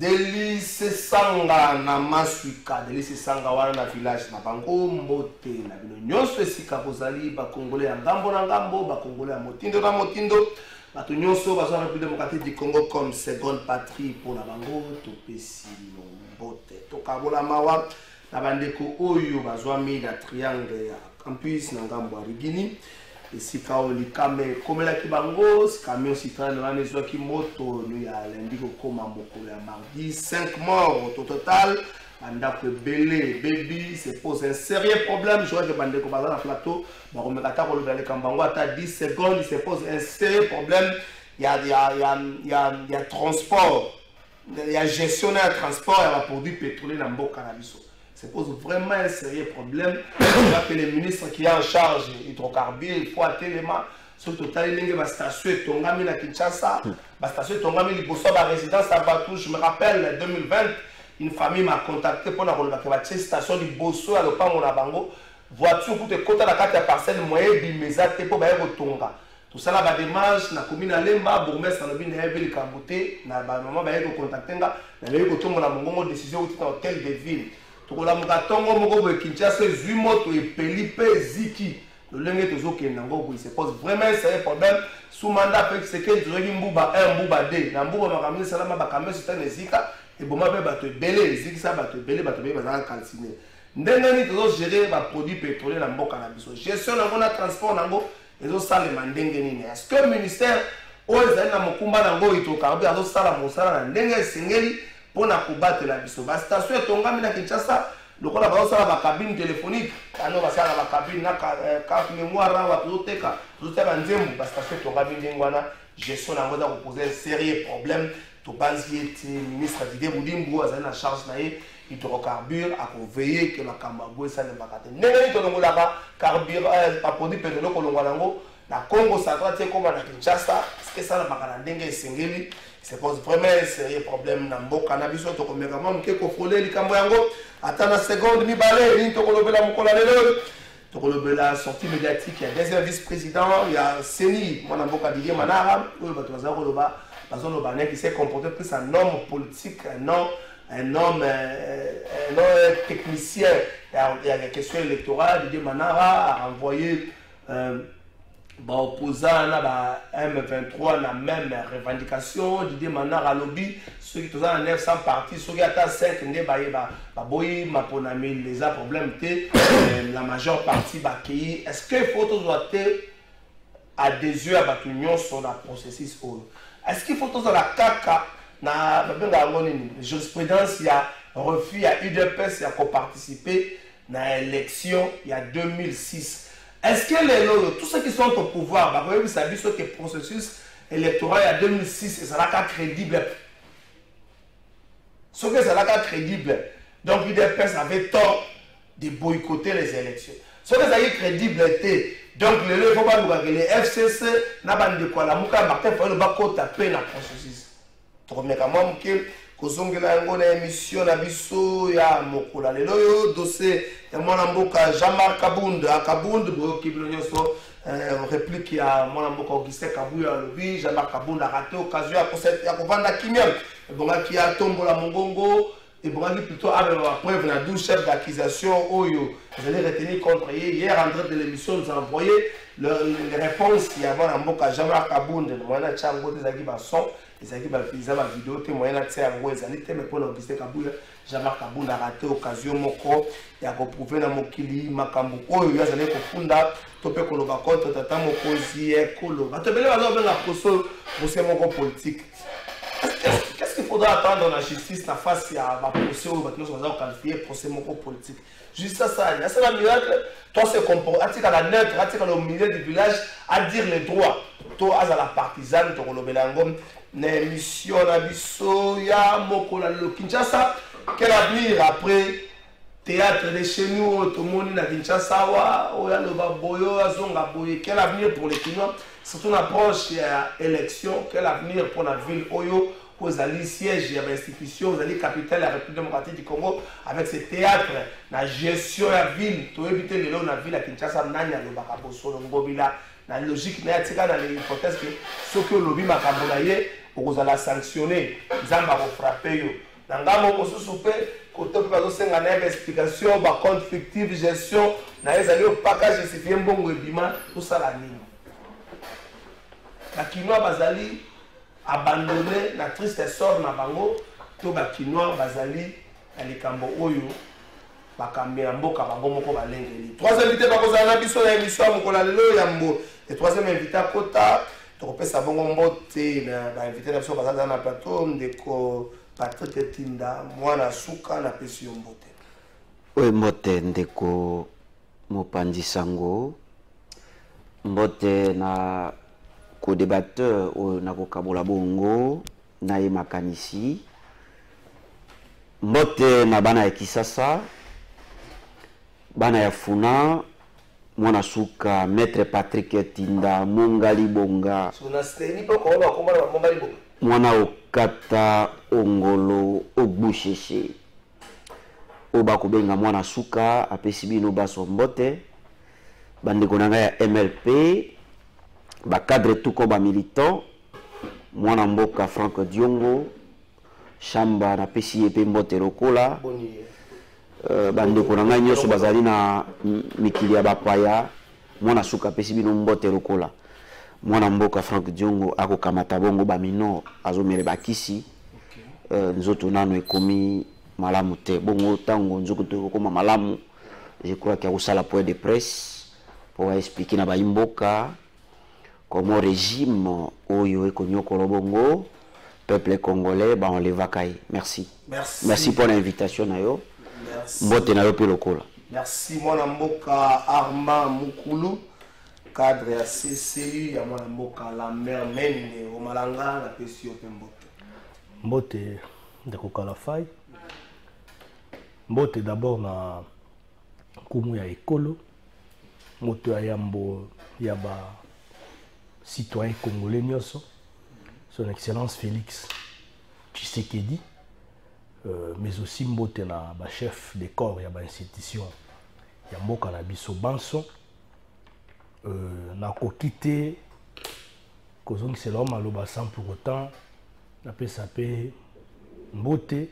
Delice sanga na masuika, delice sanga wana na village na bango mbote na bino nyonso esika kozali ba Congolais ya ngambo na ngambo, ba Congolais ya motindo na motindo, bato nyonso bazwa République démocratique du Congo comme seconde patrie pour na bango topesi mbote. Tokabola mawa na bandeko oyo bazwa mi na triangle ya campus na ngambo ya Rigini. Esika olikame komela kibango, camion citron na nezwa ki moto no ya lundi ko koma mokolo ya mardi, 5 morts au total. Bandako belé baby se pose un sérieux problème. Je vois que bandeko baza na plateau, ba komekata ko lobela kambango ata 10 secondes, il se pose un sérieux problème. Il y a transport, il y a gestion de transport et de produits pétroliers dans mboka na biso. Ça pose vraiment un sérieux problème. Que les ministres qui sont en charge hydrocarbures, il faut atteindre sur total la station Tongami na Kinshasa, la station Tongami liboso la résidence à Batou. Je me rappelle en 2020, une famille m'a contacté pour la station liboso à l'Opango na bango, voiture pour te côté la carte parcelle moyen bimezate pour bailler Tonga. Tout ça là, démarche, na commune à Lemba, bourgmestre na bine ville Kambote, na maman bailler contacter nga, na bailler Tonga na mongo décision au titre hôtel de ville. Tokola mukatongo moko boye Kinshasa zui moto epeli pe ziki lolenge tozokende nango boye se pose vraiment c'est un problème sous mandat pe c'est que tozoki mbuba 1 mbuba 2 na mbuba makamisi salama bakamisi tane zika et boma pe bato ebele ziki sa bato ebele bazala calciné ndenge ni tozo gérer ba produits pétroliers na mboka na biso gestion nango na transport nango ezo salema ndenge nini est-ce que ministère oyo ezali na mokumba nango hydrocarbures azo sala mosala na ndenge esengeli pour na combattre la biso ba station Tongami na Kinshasa lokola ba osala ba cabine téléphonique ano ba sala ba cabine na carte mémoire wa tozoteka nzembo ba station Tongami ndengwana gestion na ngoza ko poser un sérieux problème to banzi ete ministre Didier Boudimbo azali na charge na ye hydrocarbures a veiller que la Kambago ça ne bakate ndenge to longola ba carburant pa produit pétrolier ko longola ngo na Congo central te comme na Kinshasa ce que ça na bakana ndenge esengeli. Se pose vraiment un sérieux problème dans le cannabis. To komeka mam ke ko frôler likambo yango ata na seconde mi balé ni to kolobela mukola lelo to kolobela sortie médiatique il y a deuxième vice-président il y a Seni mwana mboka Didier Manara oyo bato baza koloba bazoloba ne qui s'est comporté plus un homme politique un homme technicien il y a des questions électorales. Didier Manara a envoyé opposant na M23 na même revendication. Didier Manara lobby ceux qui sont en 900 partis ceux qui attendent 5 ne boyi maponami les problèmes la majeure partie bakei. Est-ce que faut doiter adhésion à batunion sur la processus est-ce qu'il faut dans la caca na benga ngoni jurisprudence il y a refus à UDPS il y a participer na élection il y a 2006. Est-ce que les tous ceux qui sont au pouvoir, vous savez que le processus électoral il y a 2006 ça n'a crédible. Ce que ça n'a pas crédible. Donc l'UDPS avait tort de boycotter les élections. Ce que ça est crédible était. Donc il ne faut pas nous regarder. Les FCC n'a pas de quoi la mouka Martin Fayulu va taper dans le processus. Donc mais quand même que kozongela ngo na émission na biso ya mokola lelo yo dossier ya mwana mboka Jean-Marc Kabunda boyo kibilo nyoso réplique ya mwana mboka Augustin Kabuya lobi Jean-Marc Kabunda a raté occasion ya kovanda kimia bonga ki a tombola mongongo et bonga plutôt avec la preuve na 12 chefs d'accusation oyo vous allez retenir contre hier en train de l'émission nous a envoyé les réponses ya mwana mboka Jean-Marc Kabunda mwana chango des aki ba son ils ont ma vidéo témoignage na tia ngo ezali teme pour Augustin Kabuya Jean-Marc Kabunda a raté occasion moko ya ko prouver na mokili makambo oyo yazali ko funda topé koloba contre tata mokozi ekolo batebele bazo benga poso procès moko politique. Qu'est-ce qu'il faudra attendre dans la justice la face à ma procès ou maintenant on va qualifier procès moko politique juste ça c'est la miracle toi se comporte atika la neutre atika le milieu du village à dire les droits toi à la partisane to kolobela ngom na émission na biso ya mokola le Kinshasa quel avenir après théâtre de chez nous tout le monde na Kinshasa wa oya lo baboyo azonga boye quel avenir pour les Kinois surtout une approche à élection quel avenir pour la ville oyo aux alliés sièges et institutions, aux alliés capitales de la République démocratique du Congo avec ces théâtres, la gestion de la ville, tout éviter les lois de la ville à Kinshasa, Nanya, le Bakaboso, le Ngobila, la logique, dans l'hypothèse que ceux qui ont lobby Makabonaye, vous allez sanctionner, ils ont frappé. Dans le cas où vous avez côté une explication, par compte fictif, gestion, vous allez au package justifié, bon webima, tout ça la ligne. La Kinoa Bazali, abandonné la triste sort na bango to bakinois bazali na likambo oyo bakambela mboka bango moko balengeli. Troisième invité bakozala na biso na émission mokola lelo yambo et troisième invité akota tokopesa bongo mbote na ba invité na biso bazala na plateau ndeko Patrick Tinda mwana suka na pesi mbote. Oui mbote ndeko Mopanzi Sango mbote na co-débatteur na kokabola bongo na ye makanisi mbote na bana ya Kisasa bana ya Funa mwana suka maître Patrick Tinda Mongali Bonga mwana okata ongolo ogbusheshe oba kubenga mwana suka apesi bino baso mbote bandeko nanga ya MLP ba cadre tout comme militant mwana mboka Franck Diongo chamba na pesi epe mbote lokola bandeko nanga nyoso bazali na mikili ya bapaya mwana suka pesi bino mbote lokola mwana mboka Franck Diongo ako kamata bongo ba mino azomere bakisi nzoto nano ekomi malamu te bongo tango nzoto to koma malamu je crois qu'il y a aussi la point de presse pour expliquer na ba imboka comment régime oyo ekonyoko lobongo peuple congolais ba on les vacaille. Merci pour l'invitation na yo mbote na yo pe lokola. Merci mwana mboka Armand Mukulu cadre ya CCU ya mwana mboka la mer mende o malanga na pesi yo pe mbote de kokala fai mbote d'abord na kumu ya ekolo moto ya yambo ya ba citoyen congolais nyoso son excellence Félix Tshisekedi mais aussi mbote na ba chef de corps ya ba institution ya mboka na biso banso na kokite kozongi c'est l'homme aloba sans pour autant na pesa pe mbote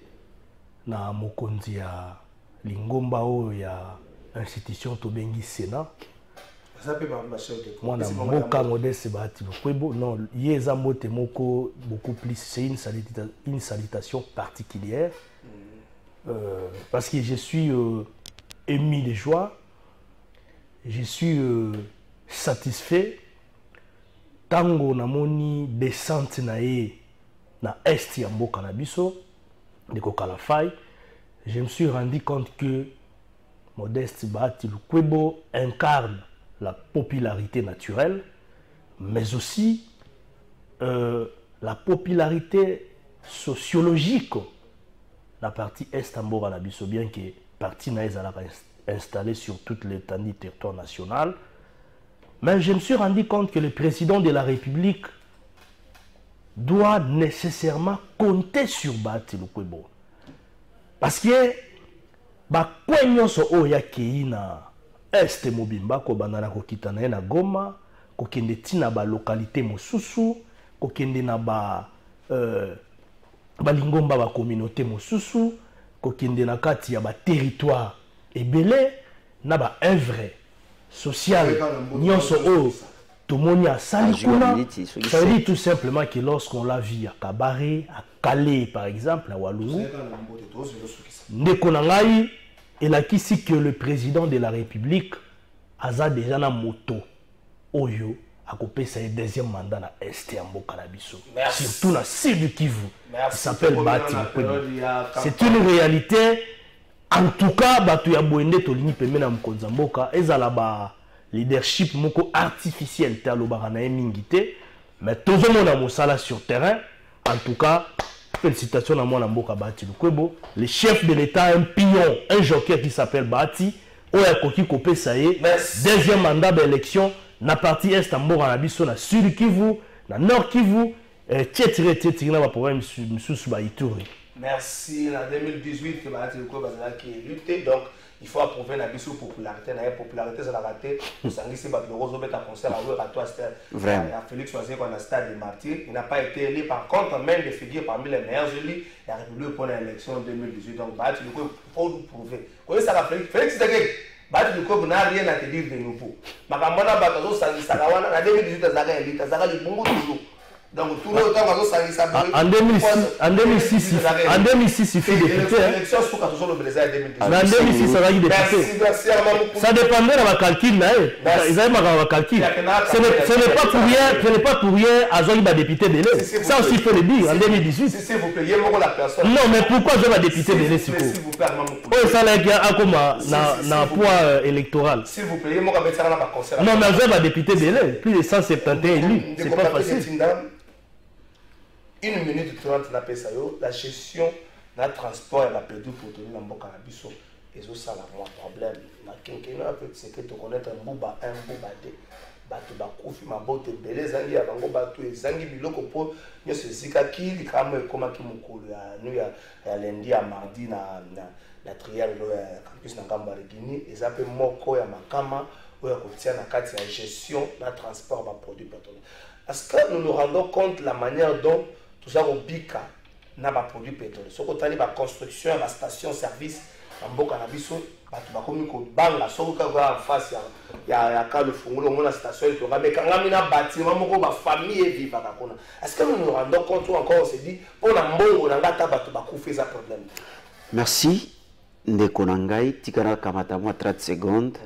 na mokonzi ya lingomba oyo ya institution tobengi Sénat mwana mboka modeste bahati lokwebo non yeza mbote moko beaucoup plus c'est une salutation particulière parce que je suis ému de joie je suis satisfait tango namoni descente na ye na est ya mboka na biso de kokala fai je me suis rendu compte que Modeste Bahati Lukwebo incarne la popularité naturelle, mais aussi la popularité sociologique. La partie Est en Boranabiso, bien que la partie Naïs a installée sur toute l'étendue du territoire national. Mais je me suis rendu compte que le président de la République doit nécessairement compter sur Bahati Lukwebo. Parce que bakwenyo so oya keina Est mobimba ko bandana ko kitana na Goma, ko kende tina ba localité mosusu, ko kende na ba balingomba ba communauté mosusu, ko kende na kati ya ba territoire ebele na ba œuvre sociale nyonso o tomoni asali kuna. Ça veut dire tout simplement que lorsqu'on l'a vu à Kabaré, à Calais par exemple, à Walungu, Ndekonangai, il a qu'ici que le président de la République a déjà na moto Oyo a coupé sa deuxième mandat na Est en Bokanabiso. Surtout na Sud Kivu. Il s'appelle Bahati Lukwebo. C'est une réalité. En tout cas, Batu ya Boende Tolini Pemena Mkonzamboka, ezala ba leadership moko artificiel te alobaka na mingité, mais tout le monde a mosala sur terrain. En tout cas, félicitations à moi Mboka Bahati Lukwebo, le chef de l'État, un pion, un joker qui s'appelle Bahati, Oya Koki Kopé Saye, deuxième mandat d'élection, na partie Est en Boranabiso, na Sud Kivu, na Nord Kivu, Tietire na ba problème sous ba Ituri. Merci. En 2018, Bahati Lukwebo qui est lutté, donc il faut approuver la biso popularité. La popularité, c'est la raté. Nous avons dit que le Roso Beta concert à Ouérato, à Félix Choisir, qu'on a stade des martyrs. Il n'a pas été élu. Par contre, même des figures parmi les meilleurs élus, il a république pour l'élection en 2018. Donc, Bahati Lukwebo, il faut nous prouver. Vous voyez ça, la Félix Tshisekedi, Bahati Lukwebo n'a rien à te dire de nouveau. Makamona Batazo Sangisagawana, en 2018, Zaga Elite, Zaga Libungu toujours. Donc, tout le temps, en 2006, il fait député. Mais en 2006, ça va y député. Ça dépendait de la calcul. Ils avaient ma calcul. Ce n'est pas pour rien à Zoï va député de l'Est. Ça aussi, il faut le dire, en 2018. Non, mais pourquoi je vais député de l'Est? Oh, ça a comme un poids électoral. S'il vous plaît, non, mais je vais député de l'Est. Plus de 171 élus. C'est pas facile. 1 minute 30 na pesa yo, la gestion na transport et la perdu pour tenir na mboka na biso ezo sala moi problème na kenkeno avec ce que tu connais un bouba de bato bakufi mabote belé zangi ya bango bato ezangi biloko po nyoso zika ki likamo ekoma ki mukulu ya nu ya lundi ya mardi na triangle ya campus na Ngamba Regini ezape moko ya makama oya kotia na kati ya gestion na transport ba produits pétroliers. Est-ce que nous nous rendons compte la manière dont tout ça au bika na ba produits pétroliers? Ce côté la construction, la station service en Mboka na biso batu bakomi ko banga soko ka en face ya ka le fungulo mona station to mais quand na bâtiment moko ba famille vivre ka kona. Est-ce que nous nous rendons compte ou encore on se dit pour na mbongo na ngata batu bakufa ça problème? Merci ndeko na ngai tikana kamata moi 30 secondes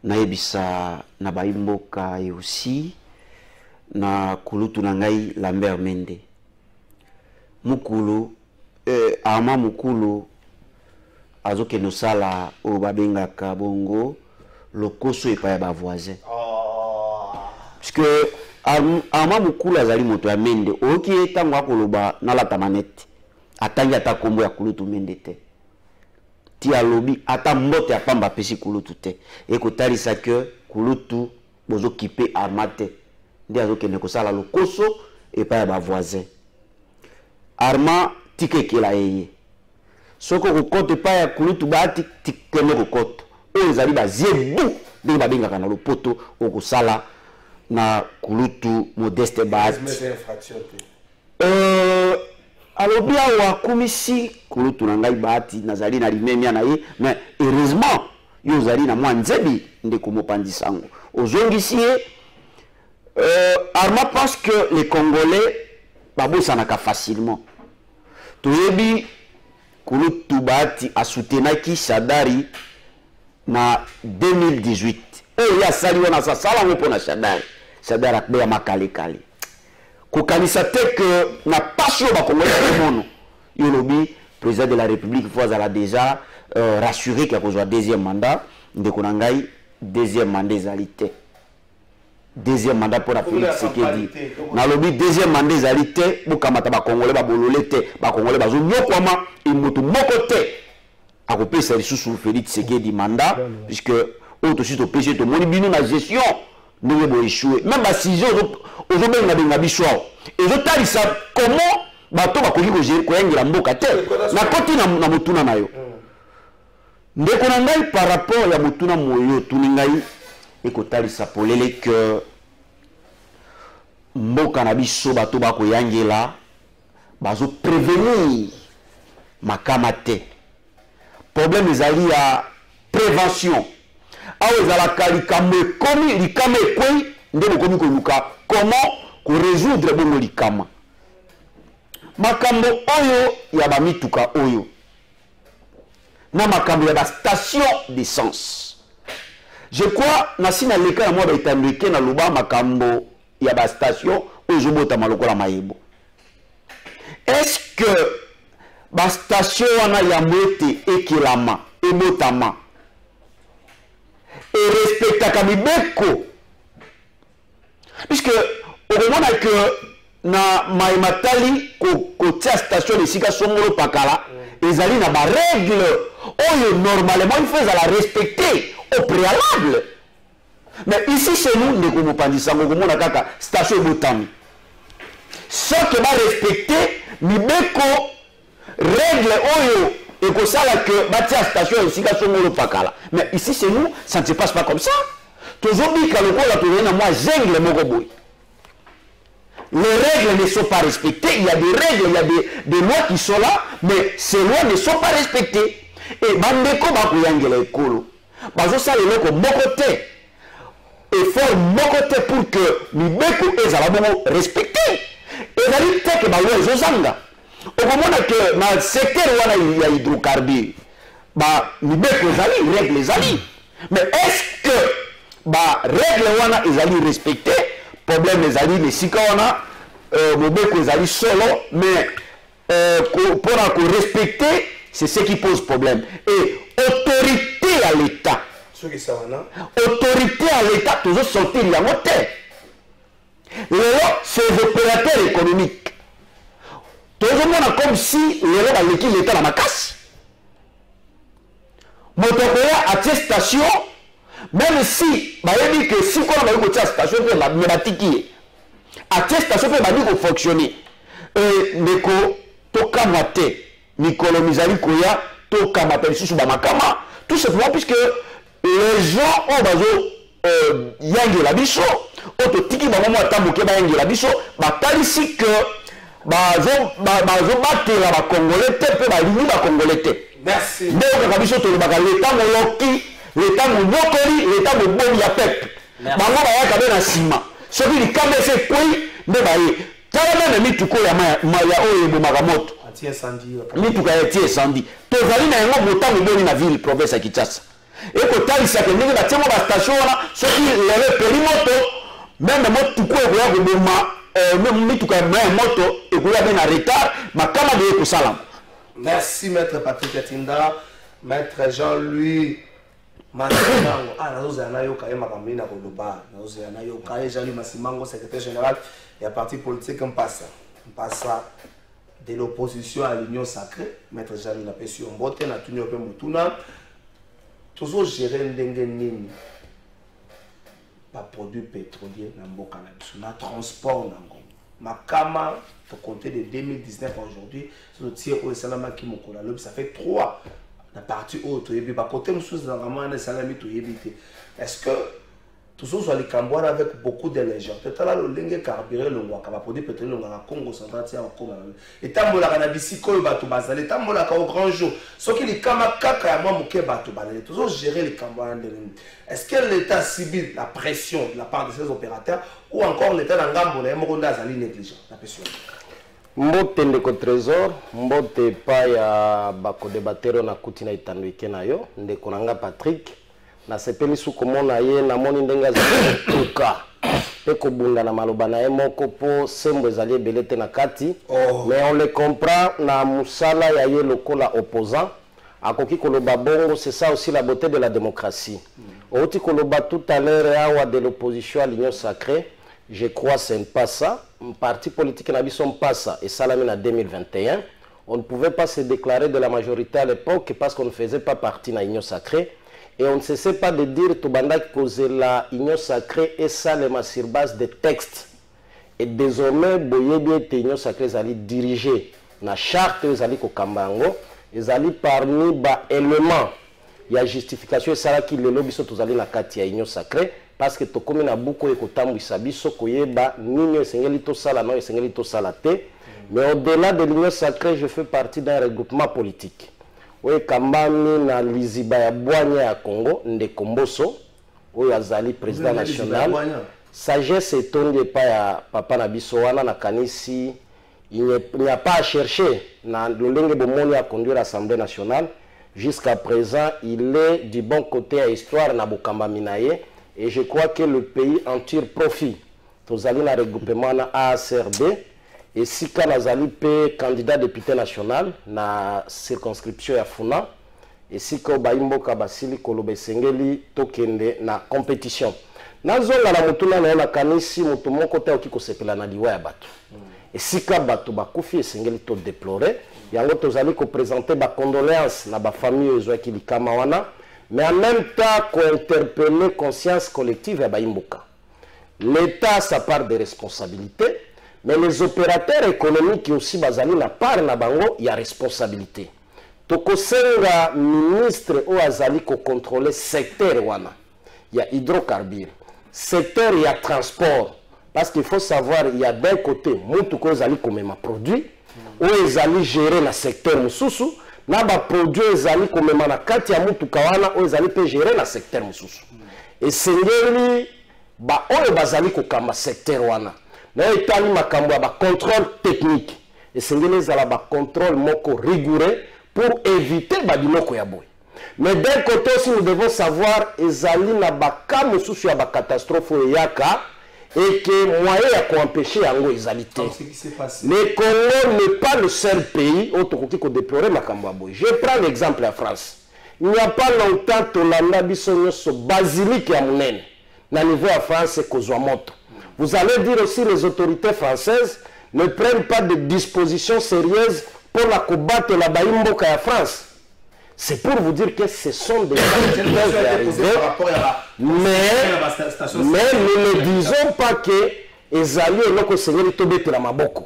na yebisa na ba imboka et aussi na kulutu na ngai Lambert Mende mukulu ama mukulu azoke no sala o babengaka bongo lokoso epa ya ba voisin parce que ama mukulu azali moto ya Mende oki etango akoloba na lata manette atangi ata kombo ya kulutu Mende te ti alobi ata mbote ya pamba pesi kulutu te ekotalisa que kulutu bozo kipe armate ndi azokende kosala lokoso epa ya ba voisin arma tikekela eye soko kokoto epa ya kulutu Bahati tikende kokoto oyo ezali baziebu ndenge babengaka na lopoto okosala na kulutu Modeste Bahati alobi awa akumisi kulutu na ngai Bahati nazali na limemia na ye mais heureusement yo ozali na mwa nzebi ndeko mopanzi sango ozongisi ye Arma pense que les Congolais babosanaka facilement. Toyebi Kulutu Bahati a soutenaki Shadari na 2018. Et ya sali wana sa sala ngo na Shadari. Shadari akbe ya makale kale. Kokanisa te que na passion ba Congolais mono. Yolobi président de la République voisala déjà rassuré qu'il y a un deuxième mandat. Ndeko na ngai deuxième mandat ezalité. Deuxième mandat pour la Félix Tshisekedi. Na lobi deuxième mandat ezalité pour kamata ba Congolais ba bololete, ba Congolais ba zo nyokwama imutu mokote. A repé c'est sous Félix Tshisekedi mandat puisque autre suite au péché to moni bino na gestion ne bo échouer. Même ba si aux benga benga biso. Et je tali ça comment bato ba koki ko gérer ko yengela mboka te. Na koti na mutuna na yo. Ndeko na ngai par rapport ya mutuna moyo tuningai ekotalisa polele que mboka na biso bato ba koyangela bazo prévenir makama te. Problème ezali ya prévention. Awa ezalaka likambo ekomi likama ekwei nde bokomi koluka comment ko résoudre bongo likama. Makambo oyo ya bamituka oyo na makambo ya ba station d'essence. Je crois nasina leka ya mwa baitandweke na loba makambo ya ba station oyo zobota malokola mayebo. Est-ce que ba station wana ya mwete ekelama ebotama et respectaka mibeko? Puisque au moment que na maimatali kotia station de sika songolo pakala ezali na ba règle oyo normalement il faut la respecter au préalable. Mais ici chez nous ndeko mopandisa ngomona kaka station botami ce que va respecter mibeko règle oyo et que ça là que batia station de sika songolo pakala. Mais ici chez nous ça ne se passe pas comme ça. Toujours dit que le rôle a tourné na moi jungle moko boy. Les règles ne sont pas respectées. Il y a des règles, il y a des lois qui sont là, mais ces lois ne sont pas respectées. Et bandeko bakuyangela ekolo. Bazo ça le loko mokote. Effort mokote pour que mibeko ezala bongo respecté. Et dali teke ba loi ezozanga. Okomona que na secteur wana ya hydrocarbures, ba mibeko ezali règle ezali. Mais est-ce que ba règle wana ezali respecté? Problème ezali les sika wana mobeko ezali solo mais pour respecter c'est ce qui pose problème. Et autorité à l'État, autorité à l'État toujours sortir yango te. Ces opérateurs économiques toujours mona comme si lelo baleki l'État na makasi motokoya attestation. Même si, bayebi que si on a eu une station, on a batiki. Attestation peut badi fonctionner. Et neko toka mate, Nicolo Mizali Koya, toka mate sous Bamakama. Tout simplement puisque les gens ont bazo yangi la biso, auto tiki bamomo atamuke ba yangi la biso, batalisi que bazo battre la Congolais te pe ba lini ba Congolais te. Merci. Donc ka biso to le baka l'État moloki. L'État mobokoli, l'État mobomi ya pep. Bango bayaka be na sima. Soki likama ese kwei nde baye. Tala meme mituko ya maya oyo ebomaka moto. Atie incendie. Mituka ya tie incendie. Tozali na yango motango boni na ville province ya Kinshasa. Ekotalisa ke ndenge batiemo ba station wana soki lelo peri moto meme motuko ekoya koboma mituka ya moto ekoya be na retard makama de ekosalama. Merci maître Patrick Atinda, maître Jean-Louis Masimango. Ah, nous avons eu quand même na Koloba. Nous avons eu quand même Jean-Louis Masimango, secrétaire général et un parti politique en passe de l'opposition à l'union sacrée. Maître Jean-Louis n'a pas su en botte, n'a tenu un peu Moutuna. Toujours gérer n'dengenini. Pas produits pétroliers dans le cannabis, na transport dans Makama, pour compter de 2019 aujourd'hui, sur le tir au Salama qui mokola, ça fait 3. La partie haute, et puis côté monsieur Zangaman et Salami to éviter. Est-ce que tout ça soit les Cambouans avec beaucoup de légèreté? T'as là le lingue carburé le roi, capable de pétrole le Congo central tiens encore. Et tant que la cannabis ko bato bazale, tant que la au grand jour. Ce qui les Kama kaka ya moi moké bato balé, tout ça gérer les Cambouans de l'ennemi. Est-ce que l'État subit la pression de la part de ces opérateurs ou encore l'État d'Angambo na Moronda azali négligent? La pression. Mbote ndeko trésor, mbote pa ya bako debatero na kuti na itandwike na yo, ndeko nanga Patrick, na sepeli su komona ye na moni ndenga za tuka. Peko bunda na maloba na ye moko po sembo ezali ebele te na kati, mais on le comprend na musala ya ye lokola opposant, akoki koloba bongo. C'est ça aussi la beauté de la démocratie. Oti koloba tout à l'heure awa de l'opposition à l'Union sacrée, je crois que ce n'est pas ça. Un parti politique n'a pas ça. Et ça l'a mis en 2021. On ne pouvait pas se déclarer de la majorité à l'époque parce qu'on ne faisait pas partie de l'Union sacrée. Et on ne cessait pas de dire que la Union sacrée est ça sur base des textes. Et désormais, l'Union sacrée est dirigée dans la charte de Kambango. Ils allaient parmi les éléments. Il y a justification et ça qui le lobby sont allés dans la Union sacrée parce que tout comme il y a beaucoup de temps où sabiso koyeba nini esengeli to sala non esengeli to sala te. Mais au-delà de l'Union sacrée, je fais partie d'un regroupement politique. Oui, Kambami na Liziba ya Bwanya ya Congo, Ndekomboso, oui, Azali président national. Sagesse étonne pas ya Papa Nabisowana na Kanisi. Il n'y a pas à chercher. Na Lolenge Bomoni à conduire l'Assemblée nationale. Jusqu'à présent, il est du bon côté à l'histoire na Bokamba Minaye. Et je crois que le pays en tire profit. Tozali na regroupement na ACRD. Et si Kanazali peut candidat député national na circonscription ya Funa, et si Kobaimbo Kabasili Kolobe Sengeli tokende na compétition. Nazonga na mutuna na kanisi mutu moko te okiko sepela na liwa ya bato. Et si ka bato bakufi Sengeli to déplorer, yango tozali ko présenter ba condoléances na ba famille ezwaki likama wana, mais en même temps ko interpeller conscience collective ya Baimboka. L'État a sa part de responsabilité. Mais les opérateurs économiques aussi, bazali na part na bango, il y a responsabilité. Toko senga ministre ou azali ko contrôler secteur wana. Il y a hydrocarbures. Secteur, il y a transport. Parce qu'il faut savoir, il y a d'un côté, moutou ko azali komema produit, ou azali gérer na secteur mususu, na ba produit azali komema na kati ya moutou kawana, ou azali pe gérer na secteur mususu. Et sengeli, ba oyo bazali ko kama secteur wana. Mais il y a un contrôle technique. Et c'est un contrôle rigoureux pour éviter les mais d'un côté aussi, nous devons savoir qu'il y a une catastrophe et que moyen pour empêcher les alité. Le Congo n'est pas le seul pays qui a déploré ma Kambouaboy. Je prends l'exemple de la France. Il n'y a pas longtemps que l'on a dit basilique à Mounen. Au niveau de la France, c'est Kozwamoto. Vous allez dire aussi que les autorités françaises ne prennent pas de dispositions sérieuses pour la combattre la Baïmboka à France. C'est pour vous dire que ce sont des gens qui peuvent arriver. Mais nous ne disons pas que les alliés et nos seigneurs sont la maboko.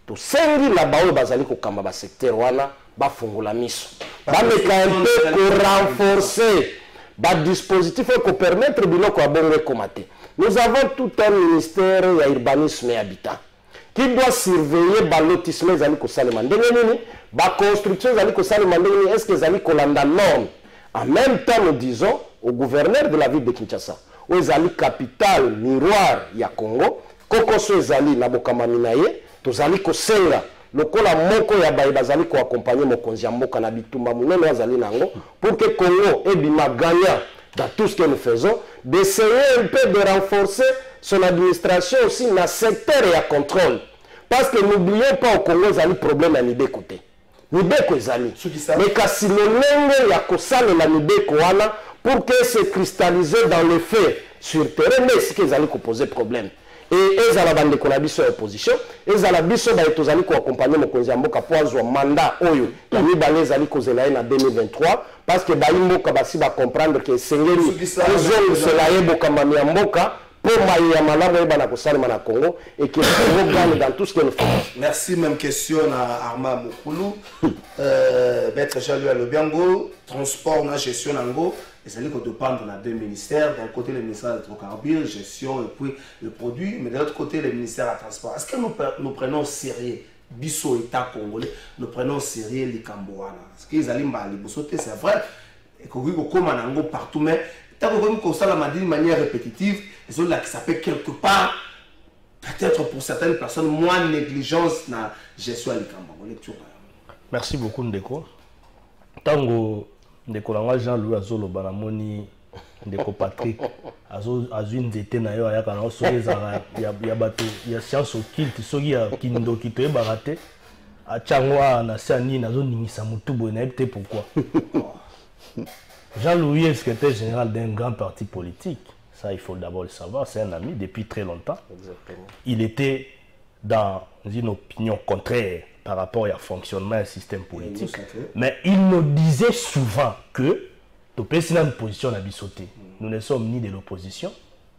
Tout sengi la baou bazali ko kamba ba secteur wana ba fungula miso. Ba meka un peu pour renforcer ba dispositif pour permettre biloko abongo komate. Nous avons tout un ministère de l'urbanisme et habitat qui doit surveiller le lotissement des la construction des est-ce que les normes. En même temps, nous disons au gouverneur de la ville de Kinshasa, où les capitale miroir ya Congo, Kokoso ezali na Bokamba Minaye, tozali ko senga lokola moko ya baye bazali ko accompagner mokonzi ya mboka na bitumba munene azali nango pour que Congo ebima gagnant dans tout ce que nous faisons, d'essayer un peu de renforcer son administration aussi dans le secteur et à contrôle. Parce que n'oublions pas au Congo, il y a un problème à Nibeko. Nibeko est allé. Mais quand si le monde y a causé la Nibeko pour que se cristalliser dans les faits sur le terrain, mais c'est qu'ils allaient poser problème. Et ils allaient bande qu'on a vu sur l'opposition, ils allaient biso ba tous allaient accompagner mon conseiller Mboka pour avoir mandat oyo. Ils allaient aller causer la en 2023 parce que Baïmboka basi va comprendre que Sengeli cela est Bokamba Mboka pour Maïa Malabo bana kosala na Congo et que Congo gagne dans tout ce que nous faisons. Merci. Même question à Arma Moukoulou, Maître Jalou Alobiango, transport na gestion nango. C'est-à-dire qu'on dépend de deux ministères. D'un côté, le ministère des hydrocarbures, gestion et puis le produit, mais de l'autre côté, le ministère du transport. Est-ce que nous prenons au sérieux, Bisso État congolais, nous prenons au sérieux les Cambouana? Parce qu'ils allaient m'aller, c'est vrai, et qu'on dit qu'on partout, mais tant qu'on ça d'une manière répétitive, et cela qui s'appelle quelque part, peut-être pour certaines personnes, moins négligence dans la gestion des Cambouana. Merci beaucoup, Ndeko. Tango. Ndeko langa Jean-Louis Azolo Banamoni Ndeko Patrick Azwin Nzete na yo ayaka na soki ezala ya bato ya science occulte soki ya kindo kito e barate Achangwa na Sani nazo ningisa mutubo na peut pourquoi. Jean-Louis est secrétaire général d'un grand parti politique. Ça, il faut d'abord le savoir. C'est un ami depuis très longtemps. Exactement. Il était dans une opinion contraire par rapport au fonctionnement du système politique. Mais il nous disait souvent que nous sommes une position à bisauter. Nous ne sommes ni de l'opposition,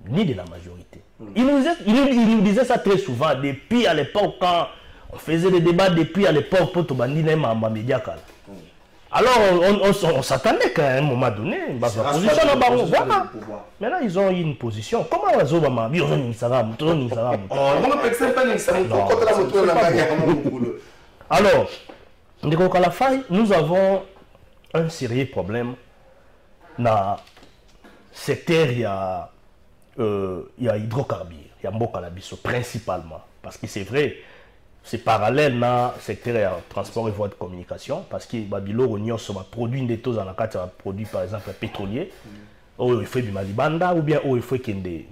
ni de la majorité. Il nous disait ça très souvent, depuis à l'époque quand on faisait des débats, depuis à l'époque pour Tobandi Nema Médiacal. Alors on s'attendait qu'à un moment donné, voilà. Maintenant ils ont une position. Comment ils ont une Alors, nous avons un sérieux problème dans le secteur, il y a hydrocarbures, il y a Mbokalabiso principalement. Parce que c'est vrai, c'est parallèle dans le secteur de transport et voies de communication. Parce que Babilo, on produit des taux dans la carte, produit par exemple pétrolier. Il faut du Malibanda, ou bien il faut qu'il y ait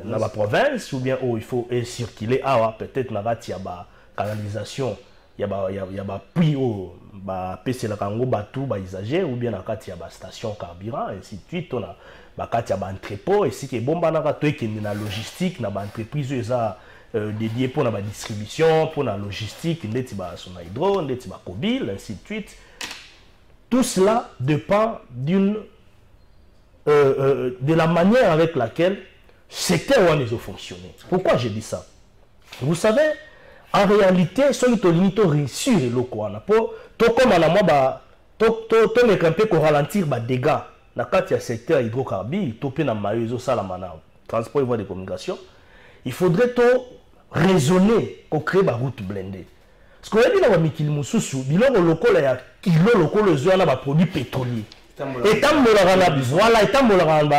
dans la province, ou bien il faut circuler. Peut-être dans la canalisation. Il y a pluie au PC la Kango bateau usager ou bien il y a station carburant ainsi de suite on a il y a entrepôt et si que bon na la logistique na entreprise dédié pour la distribution pour la logistique ndeti ba sona hydro ndeti ba kobil ainsi de suite. Tout cela dépend de la manière avec laquelle secteur on les a fonctionné. Pourquoi j'ai dit ça? Vous savez, en réalité, ce qui est réussir le quoi, comme à la moi, ralentir les dégâts dans le secteur hydrocarbures, topé dans le transport et voies de communication, il faudrait raisonner pour créer une route blindée. Parce qu'on a dit dans Mikil Moussoussou, il y a un produit pétrolier. Et tant voilà, et tant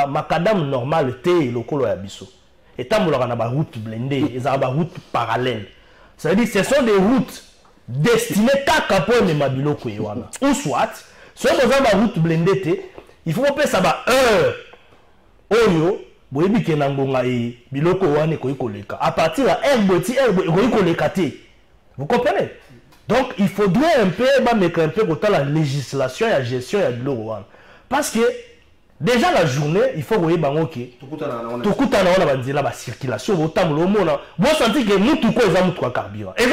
macadam normal, le local à Bisso. Et tant une route blindée, et une route parallèle. Ça veut dire que ce sont des routes destinées à Capone et Mabilo Kouéwana. Ou soit, si on a une route blindée, il faut que ça va Oyo, Boyebi Kenangonga et Biloko Wane Koikoleka. À partir de Herboti, Koikoleka. Vous comprenez? Donc, il faudrait un peu mettre un peu la législation et la gestion de l'eau. Parce que, déjà la journée, il faut que tout la circulation, autant le monde. Vous sentez que nous, tout quoi, ils ont carburant. Et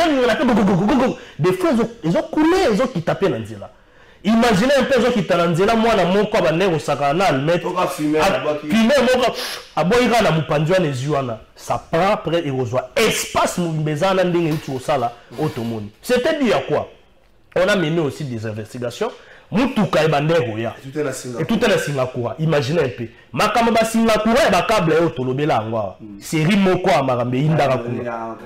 des fois, ils ont coulé, ils ont qui tapé dans le imaginez un peu qui tapent dans le moi, mon corps, au sacanal, mettre ça prend après et reçoit espace, c'était dit à quoi? On a mené aussi des investigations. Mutuka et Banderoya. Et tout est à Singapour. Imaginez un peu. Makamaba Singapour et Bakable et Tolobela Angwa. C'est Rimoko à Marambe Indarakoula.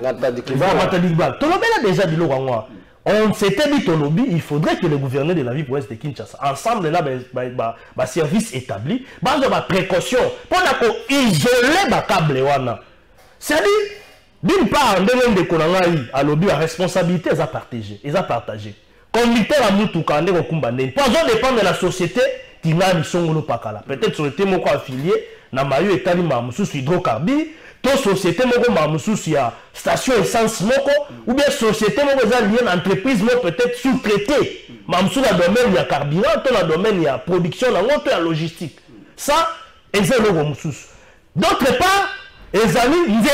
Tolobela déjà dit l'Orangwa. On s'était dit Tolobi, il faudrait que le gouverneur de la ville province de Kinshasa, ensemble là, service établi, base de précaution, pour isoler Bakable Wana. C'est-à-dire, d'une part, on demande de Konangaï à l'objet la responsabilité, ils ont partagé. Comité à Mutuka, pas dépend de la société qui n'a ni son pakala. Peut-être société moko affiliée, na mayu etali mamusu hydrocarbures, to société moko mamusu ya station essence moko, ou bien société moko liée à entreprise moko peut-être sous-traitée. Mamusu dans le domaine de carburant, dans le domaine de production, dans la logistique. Ça, c'est le musu. D'autre part, les amis,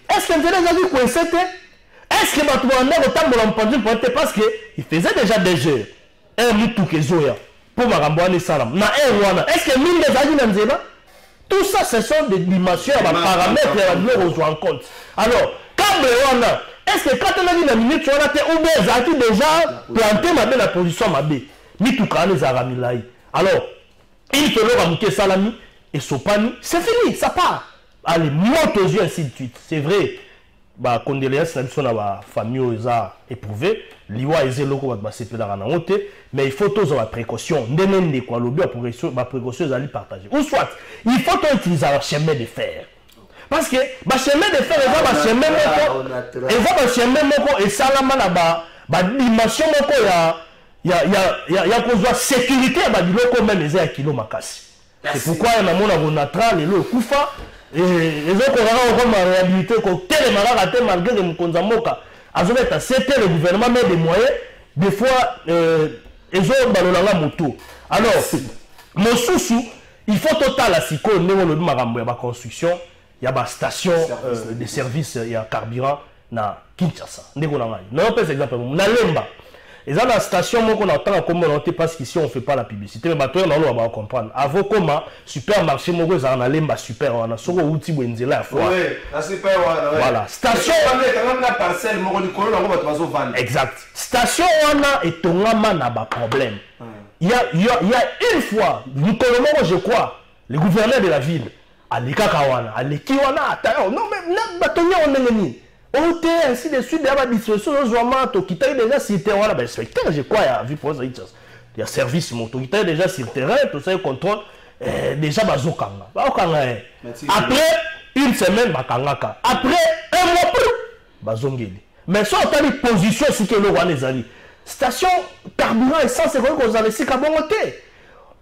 est-ce que les amis coincés? Est-ce que Batouanda a parce qu'il faisait déjà des heures. Un moutou que Zoya. Pour Marambouane Salam. Est-ce que mine des amis Nanzela? Tout ça, ce sont des dimensions, des paramètres à nous en compte. Alors, quand est-ce que quand on a dit la minute, on a été ou bien déjà planté la position Mabé. Mitouka les Aramilaï. Alors, il faut leur amouquer Salami et Sopani. C'est fini, ça part. Allez, monte aux yeux, ainsi de suite. C'est vrai. Condoléances à la famille aux a éprouvé, l'IWA est zélo mais il faut tous avoir précaution. Ndemende quoi l'objet pour précaution aller partager. Ou soit, il faut utiliser un chemin de fer. Parce que chemin de fer, il va chemin moko et salama la dimension moko ya cause sécurité ba biloko même les kilo makasi. C'est pourquoi il y a mon abonatra le kufa. Et les autres ont réhabilité malgré les Mkonzamoka C'était le gouvernement met des moyens, des fois, ils ont balolanga moto. Alors, mon sous il faut total à Siko, il y a construction, il y a une station de service, il y a carburant na Kinshasa. Non, par exemple, na Lemba. Et dans la station, on attend comme on parce qu'ici on ne fait pas la publicité. Mais maintenant, on va comprendre. Avant comment supermarché, on a Lemba super, on a sur le outil Benzela. Oui, la super. Voilà. Station. Exact. Station, on a et on a problème. Il y a une fois, je crois, le gouverneur de la ville, à l'Ikakawana, à l'Ekiwana, non, mais on est ainsi de suite, il y a des dispositions, qui t'a déjà sur le terrain, l'inspecteur, je crois, il y a service, qui t'a déjà sur le terrain, tout ça, il contrôle, déjà, bazokanga. Après une semaine, bakangaka. Après un mois, bazongeli. Mais ça, on a une position, c'est que l'on les amis. Station carburant essence, c'est vrai qu'on a laissé qu'à bon côté.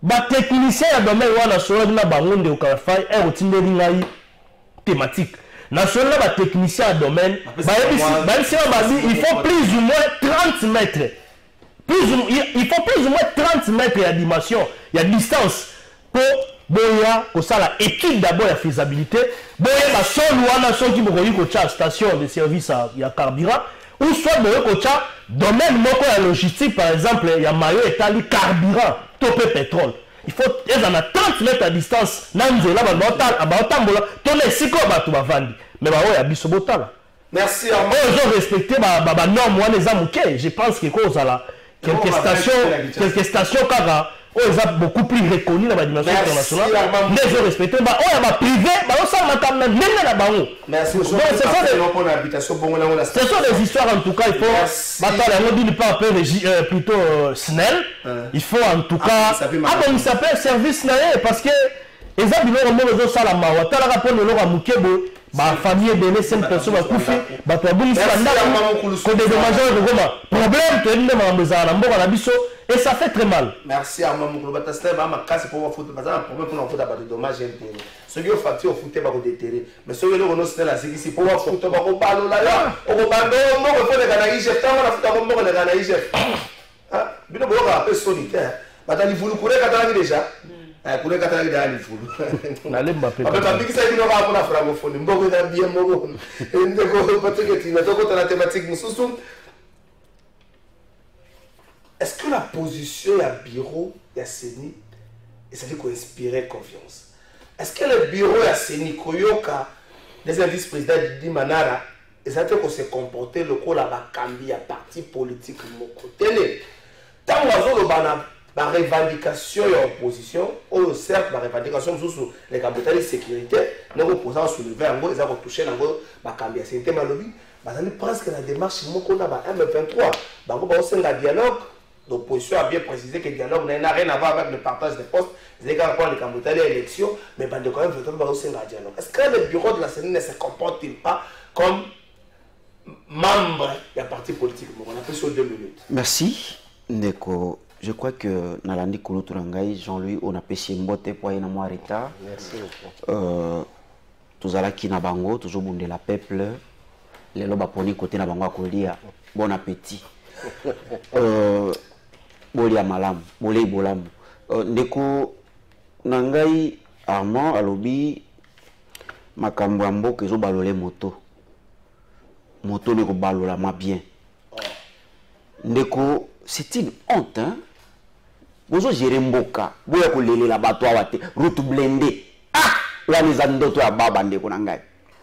Les techniciens à domaine ou national na bangonde au Kafai est routine thématique. National na technicien à domaine, il faut plus ou moins 30 mètres. Il faut plus ou moins 30 mètres de dimension, il y a distance pour boya pour ça la étude d'abord la faisabilité. Boya la seule ou nation qui boya ko station de service à carburant ou soit boya ko domaine moko la logistique par exemple il y a maillot étali carburant topé pétrole. Il faut être à 30 mètres à distance. Nanzela batambola tone siko batu bavandi. Mais ba oya biso botala. Merci Armand. Ils ont respecté ba normes les amouké. Je pense que cause à quelques stations kaka ils ont beaucoup plus reconnu dans la dimension internationale. Les ont respecté ba oya privé, ba ça matam même na bango. Merci. Ce sont des histoires en tout cas, il faut plutôt SNEL. Il faut en tout cas il s'appelle service naé parce que les habitants de Salama, ma famille de 5 personnes à coucher, et ça fait très mal. Merci à moi, ma casse pour vous foutre, parce que problème pour nous avoir des dommages intérêts. Ceux qui ont fait au foot, pas déterrer. Mais ceux qui ont fait la série, pour vous foutre, pas qu'on parle là, on va pas les ganaïs, on a fait les ganaïs. Ah, bien, on va appeler solitaire. Maintenant, il faut courir quand déjà. Courir quand il y a des fous. On a l'Mbappé. On peut pas dire que ça il n'aura pas la francophonie. Bon, on a bien mon. Et on peut pas dire que tu n'as pas la thématique. Est-ce que la position à bureau de Seni, ça veut qu'on inspirait confiance? Est-ce que le bureau à Seni Koyoka, les vice-présidents Didi Manara, ça veut qu'on s'est comporté le coup là-bas, cambi à parti politique de mon côté. Tant qu'on a la revendication et opposition, ou certes la revendication sur les capitales de sécurité, nous opposants soulever en gros, ils ont touché en gros, cambi à Seni Malobi, c'est presque la démarche qu'on a M23, on a un dialogue. L'opposition a bien précisé que le dialogue n'a rien à voir avec le partage des postes. C'est quand on parle de l'élection, mais quand même, il faut aussi un dialogue. Est-ce que le bureau de la CENI ne se comporte-t-il pas comme membre d'un parti politique? On a fait sur 2 minutes. Merci, Ndeko. Je crois que Nalandi Koulouturangaï, Jean-Louis, on a pêché un botte pour un mois retard. Merci. Tous à la Kinabango, toujours bon de la peuple. Les lobes à poni côté Nabango à Kolia. Bon appétit. Bolia malam, bolei bolam. Ndeko nangai Armand alobi makambo ambo kezo balole moto. Moto ne ko balola ma bien. Ndeko, c'est une honte hein. Bozo gérer mboka, boya ko lele la bato awate, route blindée. Ah, la mise en doto ya baba ndeko nangai.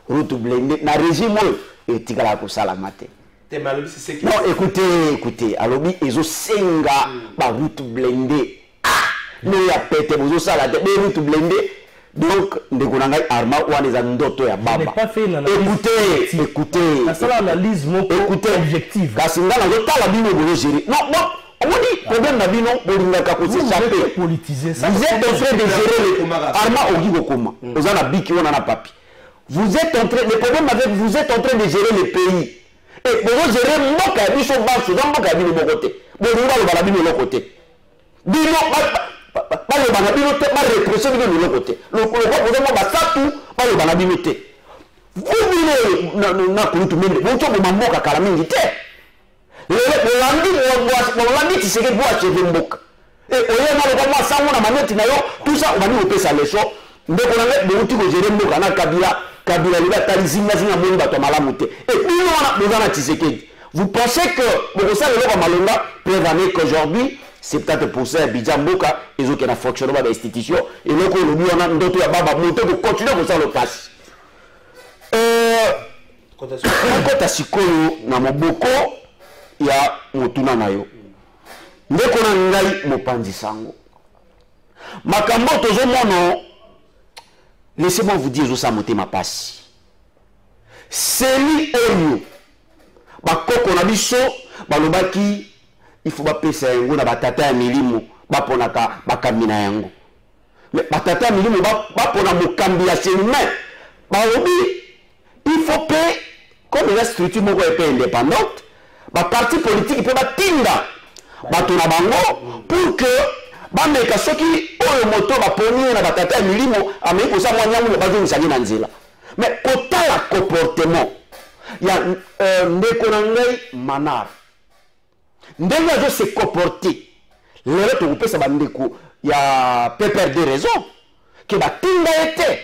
Route blindée na régime et tikala ko salamate. Non, écoutez, alobi ezo senga ba route blindée. Ah, mais ya pété bozo sala de route blindée. Donc ndeko nangai Arma ou les andoto ya baba. Écoutez. La seule analyse objective. Kasi ngala zo tala bino bozo gérer. Non, on dit problème na bino bolingaka ko s'échapper. Politiser ça. Vous êtes en train de gérer le Arma ogi kokoma. Ozana biki wana na papi. Vous êtes en train, le problème avec vous êtes en train de gérer le pays. Et vous gérez mon cabine sur base, dans mon cabine de mon côté. Vous allez le balabine de l'autre côté. Bino, pas le balabine, pas le répression de l'autre côté. Le vous avez ça tout, pas le balabine. vous na kulutu mende vous to mamboka kala mingi te landi tiseke bo acheve mboka et oye na lo kwa sango na maneti na yo tout ça on va nous pesa leso ndeko na ngai bouti ko gérer mboka na kabila liba talizinga zinga moni bato malamu te et puis on a tiseke vous pensez que bon ça le ko malonga prévenez qu'aujourd'hui 70% ya bidja mboka ezoke na fonctionnement ba institution et loko lobi on a ndoto ya baba monte ko continuer ko ça le passe kota sikoyo na moboko ya motuna na yo ndeko na ngai mopanzi sango makambo tozomono laissez-moi vous dire ezosa motema pasi seli oyo bakoko na biso balobaki il faut bapesa yango na batata ya milimo baponaka bakambi na yango mais batata ya milimo bapona mokambi ya senimain balobi il faut payer comme la structure moko est indépendante parti politique peut batinda bato na bango pour que bameka soki oyo moto baponi na batata ya milimo amei kosa mwa nyango bazomisaki na nzela mais kotala comportement ya ndeko na ngai Manar ndenge azo se comporter lelo tokopesa bandeko ya PPRD raison que batinda ete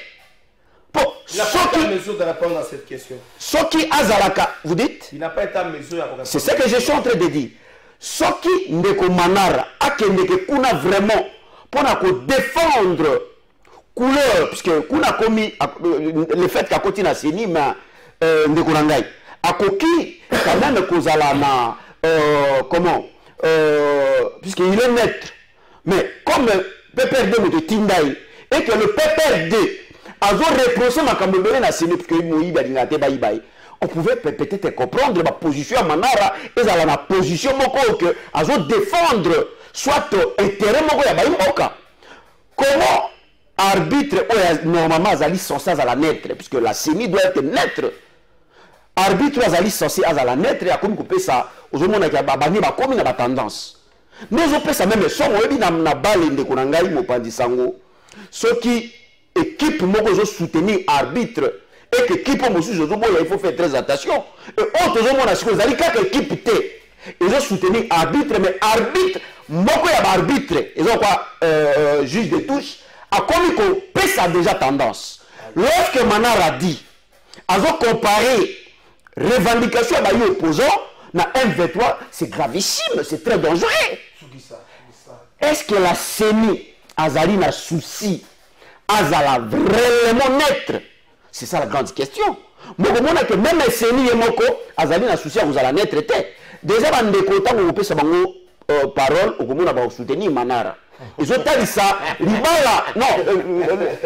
il n'a pas été en mesure de répondre à cette question. Soki Azalaka, vous dites? Il n'a pas été en mesure de répondre. C'est ce que je suis en train de dire. Soki Ndeko Manara a kuna vraiment pour défendre couleur, puisque kuna commis le fait qu'à côté na seni mais Ndeko Nangai a koki quand même kozala na comment puisqu'il est maître. Mais comme PPRD de Tindai et que le PPRD a reproché ma camembele na seni parce que Moïse Badingate Baïbaï. On pouvait peut-être comprendre la position à Manara et dans la position moko que a défendre soit intérêt moko ya Baïmboka. Comment arbitre normalement Azali censé à la naître puisque la CENI doit être neutre. Arbitre Azali censé à la naître et à comme couper ça aux hommes qui a bani ba comme na tendance. Mais on peut ça même son webi na balle ndeko na ngai mopandi sango. Ceux qui équipe moko zo soutenir arbitre et que équipe mosusu il faut faire très attention et autres hommes na siko zali kaka équipe té ils ont soutenir arbitre mais arbitre moko ya arbitre ils ont quoi juge de touche a comme ko pesa déjà tendance lorsque Manara a dit azo comparer revendication à bayo opposant na M23 c'est gravissime c'est très dangereux. Est-ce que la CENI azali na souci azala vraiment naître? C'est ça la grande question. Moi, que même les CENI et Moko, azali na souci vous allez naître. Déjà, on a content on peut savoir parole au commun à soutenir Manara. Ils ont dit ça, libala, non,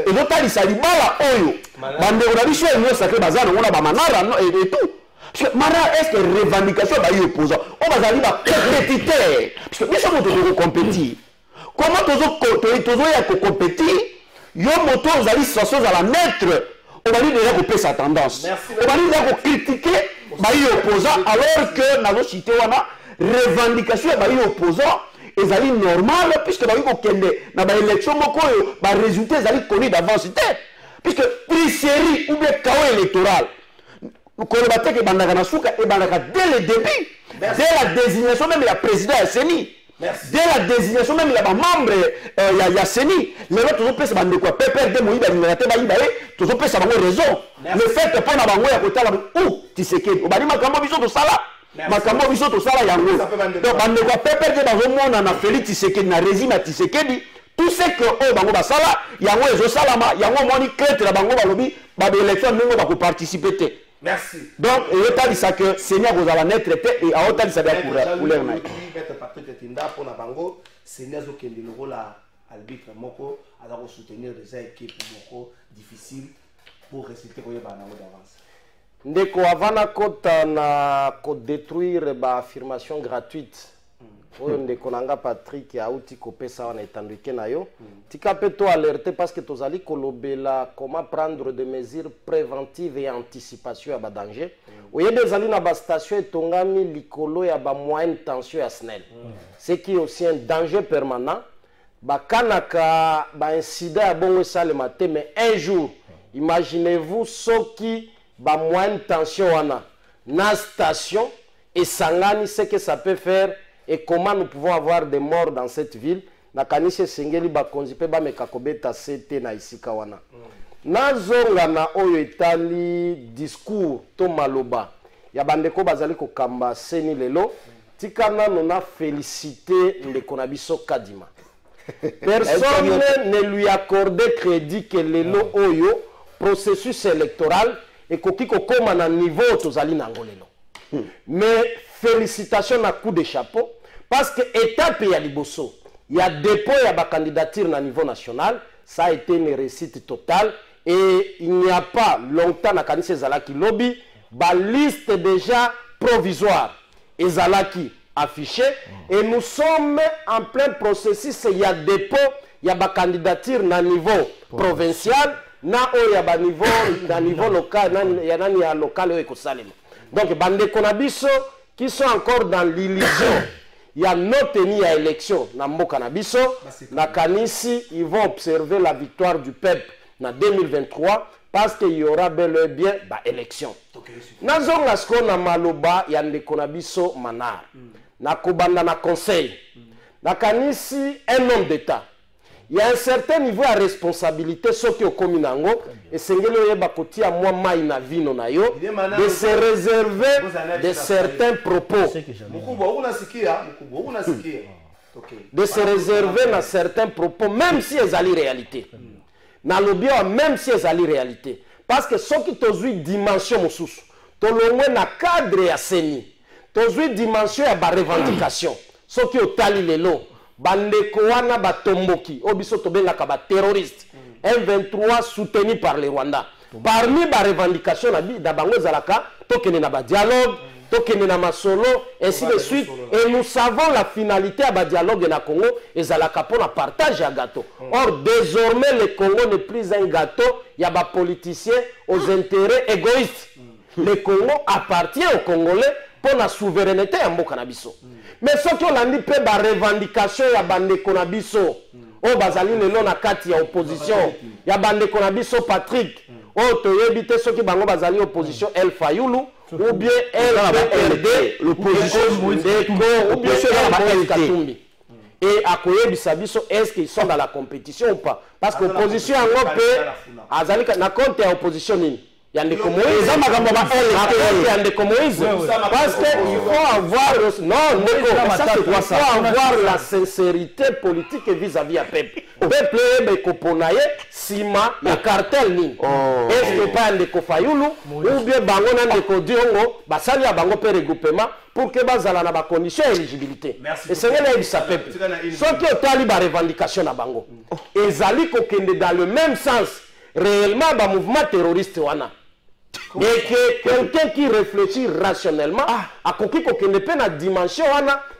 ils ont dit ça, libala, oyo. Bande on a dit ça, nous sacré bazar, on a Manara et tout. Parce que Manara, est-ce que revendication va y opposer? On va aller à compétiteur. Parce que nous sommes tous compétir. Comment tous les compétir? Yo moto vous allez sortir à la naître. On va dire déjà qu'on peut sa tendance. On va dire déjà qu'on critiquer les opposants alors que dans nos cités on a revendication des opposants et ça est normal puisque dans l'élection les résultats sont connus d'avance puisque tricherie ou bien chaos électoral nous connaissons que Bandaka Nasuka et Bandaka dès le début dès la désignation même il y a président à CENI. Dès la désignation même il y a membre il y a CENI les autres ont fait ça de quoi PPRD Moïse Badingate Baïbaï tous ont fait ça raison le fait que pour na bango ya kotala ou Tshisekedi obali makambo biso to sala makambo biso to sala yango donc bande quoi PPRD bazomona na Félix Tshisekedi na régime ya Tshisekedi tout ce que o bango basala yango ezo salama yango moni crête la bango balobi ba élection ndenge ba ko participer te. Merci. Donc, il y a ça que Seigneur vous a naître et à autant ça va pour leur naître. Pour la bango, Seigneur vous qui le rôle à arbitre moko, alors soutenir des équipes moko difficiles pour réciter quoi ba nango d'avance. Ndeko avana kota na ko détruire ba affirmation gratuite. Oyo ndeko nanga Patrick ya uti ko pesa wana etanduke na yo. Tika peto alerter parce que tozali kolobela comment prendre des mesures préventives et anticipation ya ba danger. Oyebe zali na ba station etongami likolo ya ba moyenne tension ya SNEL. C'est qui aussi un danger permanent. Ba kanaka ba incident ya bongo sale matin mais un jour imaginez-vous soki ba moyenne tension wana na station et sangani ce que ça peut faire et comment nous pouvons avoir des morts dans cette ville na kanise sengeli ba konzipe ba mekakobeta CT na isika wana nazonga na oyo etali discours to maloba ya bandeko bazali ko kamba seni lelo tikana nona féliciter ndeko na biso Kadima. Personne ne lui accordait crédit que lelo oyo processus électoral et kokiko koma na niveau tozali nango lelo. Mais félicitations na coup de chapeau parce que étape ya liboso, il y a dépôt ya ba candidature na niveau national, ça a été une réussite totale et il n'y a pas longtemps na kanise zalaki lobby, ba liste déjà provisoire et zalaki affiché et nous sommes en plein processus, il y a dépôt, il y a ba candidature na niveau provincial, na o ya ba niveau na niveau local, ya nani ya local o ekosalema. Donc bande konabiso qui sont encore dans l'illusion. Il y a nos tenus à élection na mboka na biso, na kanisi ils vont observer la victoire du peuple en 2023 parce qu'il y aura bel et bien ba élection. Nazonga sko na maloba ya ndeko na biso Manar. Na kobanda na conseil. Na kanisi un homme d'état. Il y a un certain niveau de responsabilité ce qui est commun nango et sengelo yeba kotia moi mai na vino na yo de se réserver de certains propos. De se réserver dans certains propos même si elles allaient réalité. Na lobby même si elles allaient réalité parce que ce qui tozui dimension mosusu to longwe na cadre ya seni tozui dimension ya ba revendication ce qui otali lelo bandeko wana batomboki obiso tobengaka ba terroriste M23 soutenu par le Rwanda parmi ba revendication na bango zalaka tokene na ba dialogue tokene na masolo ainsi de suite et nous savons la finalité à ba dialogue na Congo et zalaka pour la partage à gâteau. Or désormais le Congo n'est plus un gâteau, il y a ba politiciens aux intérêts égoïstes. Le Congo appartient aux Congolais pour la souveraineté en mboka na biso. Mais ce que l'on dit peut ba revendication ya bande konabiso o bazali lelo na kati ya opposition ya bande konabiso Patrick o toyebite ce qui bango bazali opposition El Fayulu ou bien LPRD l'opposition ou bien El Katumbi et à koyebisa biso est-ce qu'ils sont dans la compétition ou pas parce que opposition en peut azali na compte ya opposition nini Yande Moïse, parce qu'il faut avoir il faut avoir la sincérité politique vis-à-vis à peuple. Peuple est koponaye sima le cartel ni. Est-ce que pas Ndeko Fayulu ou bien bango na Ndeko Diongo basali ya bango pe regroupement pour que bazala na ba condition éligibilité. Et c'est là ça peuple. Ce qui otali ba revendication na bango. Ezali ko kende dans le même sens réellement ba mouvement terroriste wana. Et que quelqu'un qui réfléchit rationnellement a compris qu'il n'y a pas de dimension,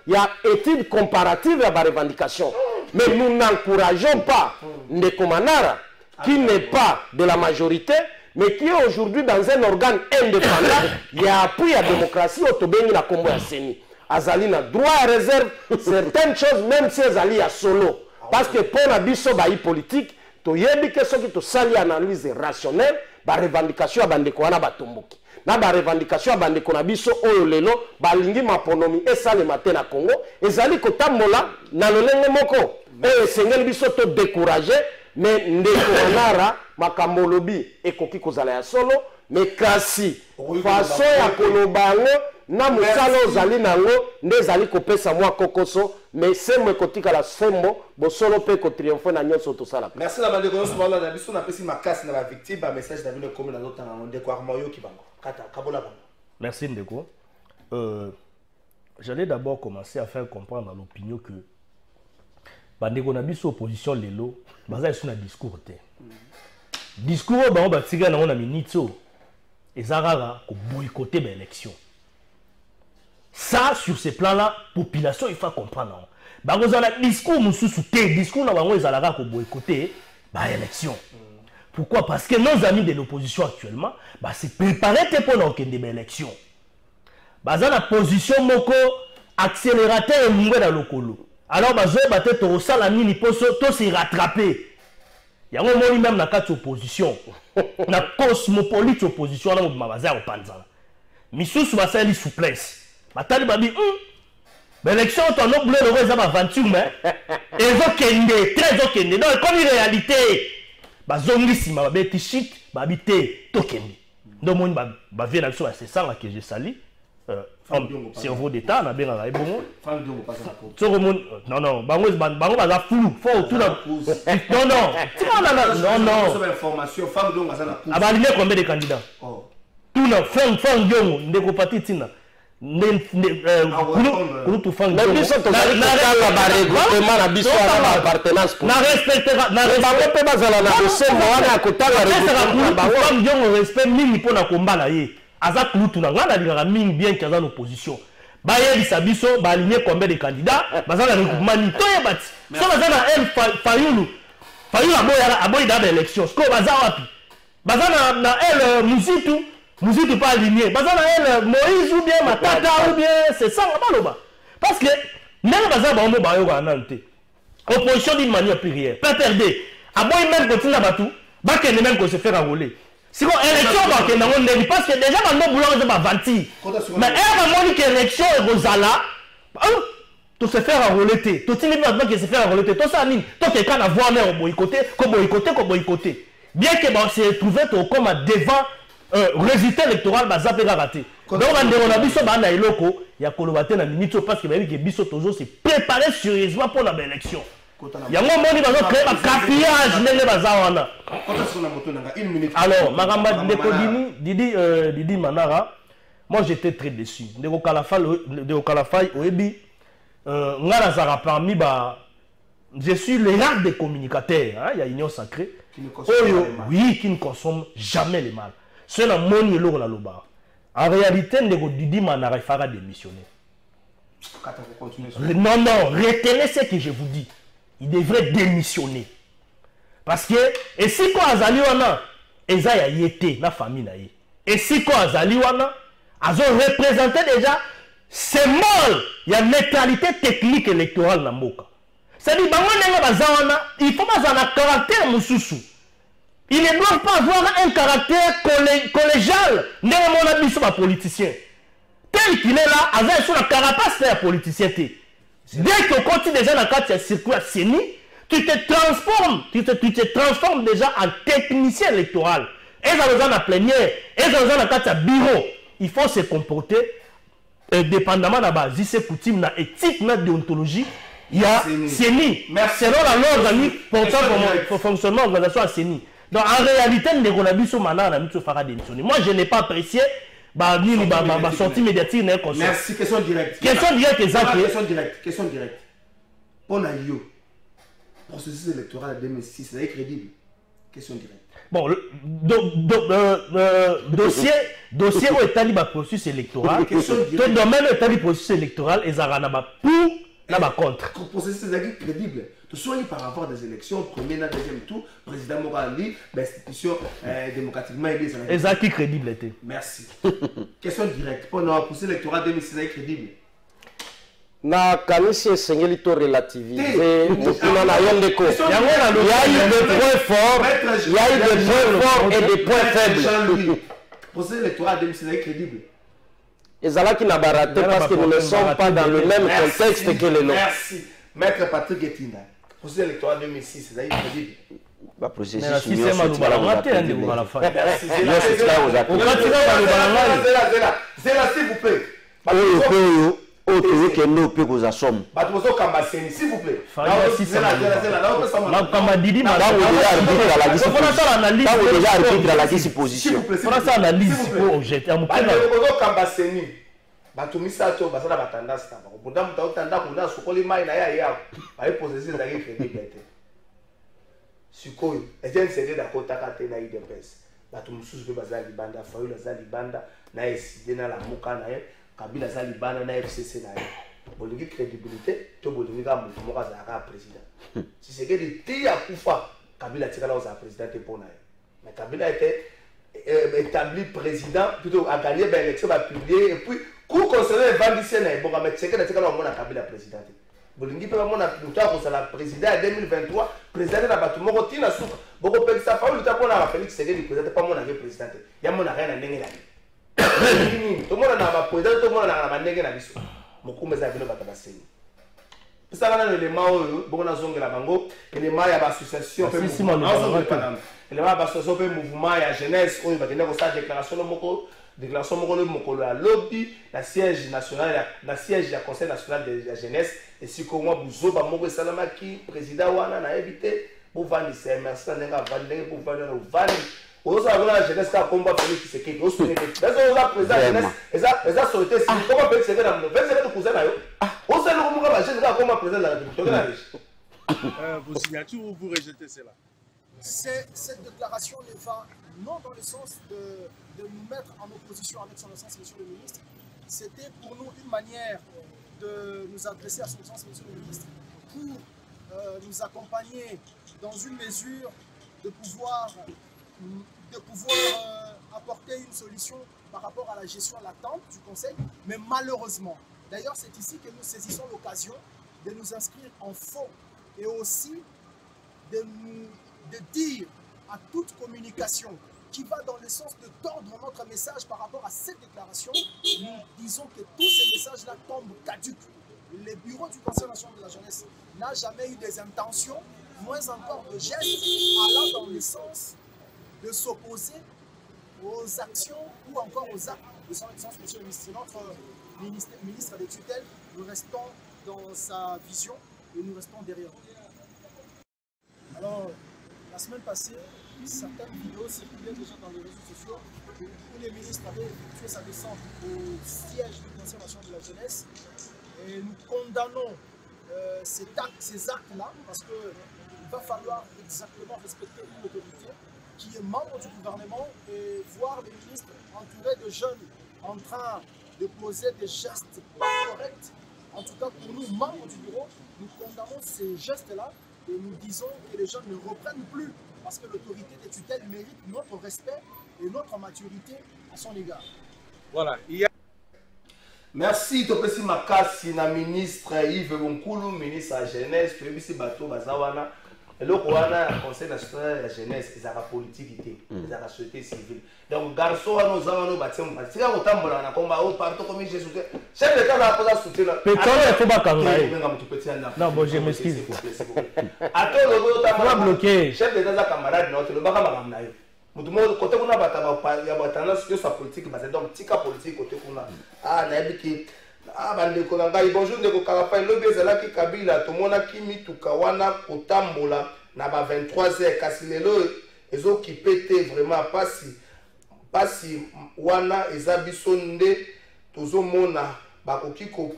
il y a étude comparative à la revendication. Mais nous n'encourageons pas Ndeko Manara, qui n'est pas de la majorité, mais qui est aujourd'hui dans un organe indépendant, il y a appui à la démocratie, au Tobeni na Kombo ya Seni. Azali na droit à réserve certaines choses, même si Azali a solo. Parce que pour la biso baï politique, tu y a des questions qui te sali analyse rationnelle. Ba revendication ya bandeko wana batomboki na ba revendication ya bandeko na biso oyo lelo balingi maponomi esale matin na Congo ezali kotambola na lolenge moko oyo esengeli biso to décourager mais ndeko Manara makambo lobi ekoki kozala ya solo mais kasi façon ya koloba ngo na musala ozali nango nde ezali kopesa mwa kokoso mais sembo ekotika la sembo bosolo pe ko triomphe na nyonso tosala. Merci la bande kono souvent na biso na pesi makasi na ba victime ba message na bino comme na nota na Ndeko Armoyo kibango kata kabola bango. Merci Ndeko. J'allais d'abord commencer à faire comprendre à l'opinion que bandeko na biso opposition lelo baza sur na discours te. Discours ba ba tiga na minito ezarara ko boycotter ba élection. Ça, sur ce plan-là, population, il faut comprendre. Bah, vous avez un discours, discours, ils ont boycotter l'élection. Pourquoi? Parce que nos amis de l'opposition actuellement, bah, c'est préparé pour l'élection. Bah, dans la position, moko accélérateur et dans le colo. Alors, bah, vous avez tout ça, la mini pour se rattraper. yango moni même na kati opposition na cosmopolite opposition na mobima baza ya kopanzana misusu basali souplesse batali babi l'élection tono bleu le eza baventure mais ezokende très ezokende donc comme une réalité bazongi nsima babeti shit babi te tokende ndo moni bavie na biso basesanga que je sali cerveau d'état na bengaka ebongo non bango baza flou fo tuna non abalimie combien de candidats tuna fin ndiongo ndeko pati tina kulutu fang na biso tozali kotanga baregroupement na biso na baappartenance bango mpe bazala na bosembo wana ya kotanga regroupement ndiongo respect mingi mpona kombala ye aza kulutu na ngai nalingaka mingi bien ke aza na opposition bayebisa biso baaligné combien de candidats baza na regroupement nini toyeba ti so baza na el fayulu aboyi daba élection sikoyo baza wapi baza na el muzitu pas aligné baza na el Moïse ou bien Matata ou bien c'est ça baloba parce que ndenge baza bango bayokana nanu te opposition d'une manière plurielle PPRD aboyi même kotinda bato bakende même ko se faire enrôler siko élection bakende yango ndenge parce que déjà bando boulanga eza bavanti mais bamoni ke élection ekozala to se faire enrôler te totindi bato bake se faire enrôler te tosala nini tokeka na voir mer koboyikote bien que se trouve tokoma devant résultat électoral baza mpe kaka te donc bandeko na biso banda eloko ya koloba te na minute parce que bayebi ke biso tozo se préparer sérieusement mpona baélection yango moni bazocrée bacapillage ndenge baza wana alors makambo ndeko Didi Manara moi j'étais très déçu ndeko Kalafai oyebi nga nazala parmi je suis le rare des communicateurs il y a Union Sacrée oui qui ne consomme jamais le mal. C'est la monnaie lourde la loba. En réalité, Didi Manara fera démissionner. Non, retenez ce que je vous dis. Il devrait démissionner. Parce que, et si quoi Azaliwana, Eza ya yete, la famille na ye. Et si quoi Azaliwana, Azo représenté déjà, c'est mal, il y a neutralité technique électorale na mboka. C'est-à-dire, il faut pas avoir un caractère moussoussou. Ils ne doivent pas avoir un caractère collégial. N'est-ce pas politicien. Tel qu'il est là, avec sur la carapace de politicien. Dès que quand tu es déjà dans le circuit à Séni, tu te transformes déjà en technicien électoral. Et dans la plénière, et dans le bureau, il faut se comporter dépendamment de la base, c'est coutume, de l'éthique, de la déontologie. Il y a Séni. Selon la loi organique pour fonctionnement de l'organisation à Séni. Donc en réalité, moi je n'ai pas apprécié ma sortie médiatique. Merci, question directe. Question directe. Pour Nayo, processus électoral de 2006, c'est crédible. Question directe. Bon, dossier où est le processus électoral. Tout domaine où est le processus électoral, et ça pour là contre. Le processus est crédible. Tout soit par rapport à des élections, premier et deuxième tour, président Morali, l'institution démocratiquement élue. Et ça qui crédible était. Merci. Question directe. Pour nous processus électoral 2006 est crédible. Na kanisi esengeli to relativiser mokuna na yo ndeko. Il y a eu des points forts, il y a eu des points forts et des points faibles. Processus électoral 2006 est crédible. Ezalaki na baraté parce que nous ne sommes pas dans le même contexte que les nôtres. Merci. Maître Patrick Etinda. Processus électoral 2006, c'est crédible. Ba processus s'il vous plaît. Oyo pe koza somme. S'il vous plaît. Bato misato basala batandasi na bango bunda muta otanda kuna sokoli mai na ya ba processus za crédible. Sikoyo etienne cede da kotaka te na IDPS bato mususu pe bazali banda Fayulu azali banda na eside na la muka na ye Kabila azali banda na FCC na ye bolingi crédibilité to bolingi ka mutu moko azalaka président si c'est que de tia kufa Kabila tikala oza président te pona ye mais Kabila était établi président plutôt a gagné l'élection va publier et puis coup concernant les vandiciens na bon mais c'est que tikala on a Kabila président bolingi pe mona mutu a la président en 2023 président na bato moko tina suka Beaucoup de ça, il y a Félix Tshisekedi président, pas mon président. Il y a mon arène à Nengue. Tout le monde a un président, tout le monde a un Nengue. Beaucoup de gens ont un ça va dans l'élément où on a zongé la bango, l'élément il y a l'association, l'élément il y a l'association, le mouvement, il y a jeunesse, où il va tenir sa déclaration de moko la lobby, la siège national, la siège du Conseil national de la jeunesse, et si comme moi Bouzo, Bamoko Salamaki, président Wana, n'a évité pour vendre ces merci, n'a pas vendu pour vendre. On a la jeunesse qui a combat Félix Tshisekedi. On a président la jeunesse, et ça a été si comment Félix Tshisekedi a 27 ans de cousin. On sait comment la jeunesse a combat président de la République. Vos signatures ou vous rejetez cela? Cette déclaration ne va non dans le sens de nous mettre en opposition avec son Excellence Monsieur le Ministre. C'était pour nous une manière de nous adresser à son Excellence Monsieur le Ministre pour nous accompagner dans une mesure de pouvoir apporter une solution par rapport à la gestion latente du Conseil. Mais malheureusement, d'ailleurs c'est ici que nous saisissons l'occasion de nous inscrire en faux et aussi de dire à toute communication qui va dans le sens de tordre notre message par rapport à cette déclaration, nous disons que tous ces messages-là tombent caducs. Le bureau du Conseil national de la jeunesse n'a jamais eu des intentions, moins encore de gestes, allant dans le sens de s'opposer aux actions ou encore aux actes de son Excellence Monsieur le Ministre. C'est notre ministre des tutelles, nous restons dans sa vision et nous restons derrière. Alors, la semaine passée, certaines vidéos circulaient déjà dans les réseaux sociaux où le ministre avait effectué sa descente au siège du Conseil national de la jeunesse. Et nous condamnons ces actes-là parce qu'il va falloir exactement respecter une autorité qui est membre du gouvernement et voir les ministres entourés de jeunes en train de poser des gestes pas corrects. En tout cas, pour nous, membres du bureau, nous condamnons ces gestes-là et nous disons que les jeunes ne reprennent plus parce que l'autorité des tutelles mérite notre respect et notre maturité à son égard. Voilà. Merci, Topesi Makasi, na ministre Yves Bonkulu, ministre de la jeunesse, Fébisi Bato Bazawana. Et le Conseil national de la jeunesse, ils ont la politique, ils ont la société civile. Donc, garçon, nous avons bâtiment. Si on a un combat, on part comme j'ai soutenu. Chef d'État a posé soutien. Mais quand il faut pas quand non, bon, je m'excuse. Attends, le va bloquer. Chef d'État a camarade, notre le baga magamna. Mutumo côté kuna bata ya batana sur sa politique, donc tika politique côté kuna. Ah, na ebiki. Ah, bandeko na ngai bonjour ndeko Kalafa lobi ezalaki Kabila tomonaki mituka wana kotambola na ba 23h kasi lelo ezokipe te vraiment pasi wana eza biso nde tozomona bakoki ko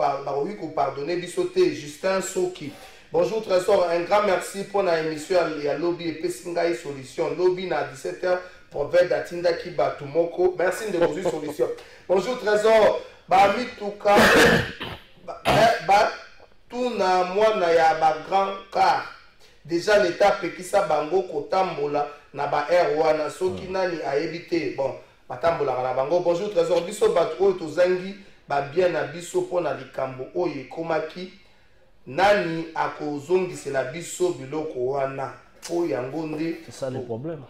pardonner biso te. Justin Soki. Bonjour Trésor, un grand merci pour la émission ya lobby et pesingai solution lobby na 17h proverbe d'Atinda ki batumoko. Merci de vos solutions. Bonjour Trésor. Bamituka tuna mwana ya ba grand car déjà l'état pekisa bango kotambola na ba air wana soki nani aebite bon batambola na bango. Bonjour Trésor biso batro tozangi ba bien na biso pona likambo oyo ekomaki nani akozongisela biso biloko wana c'est ça le problème.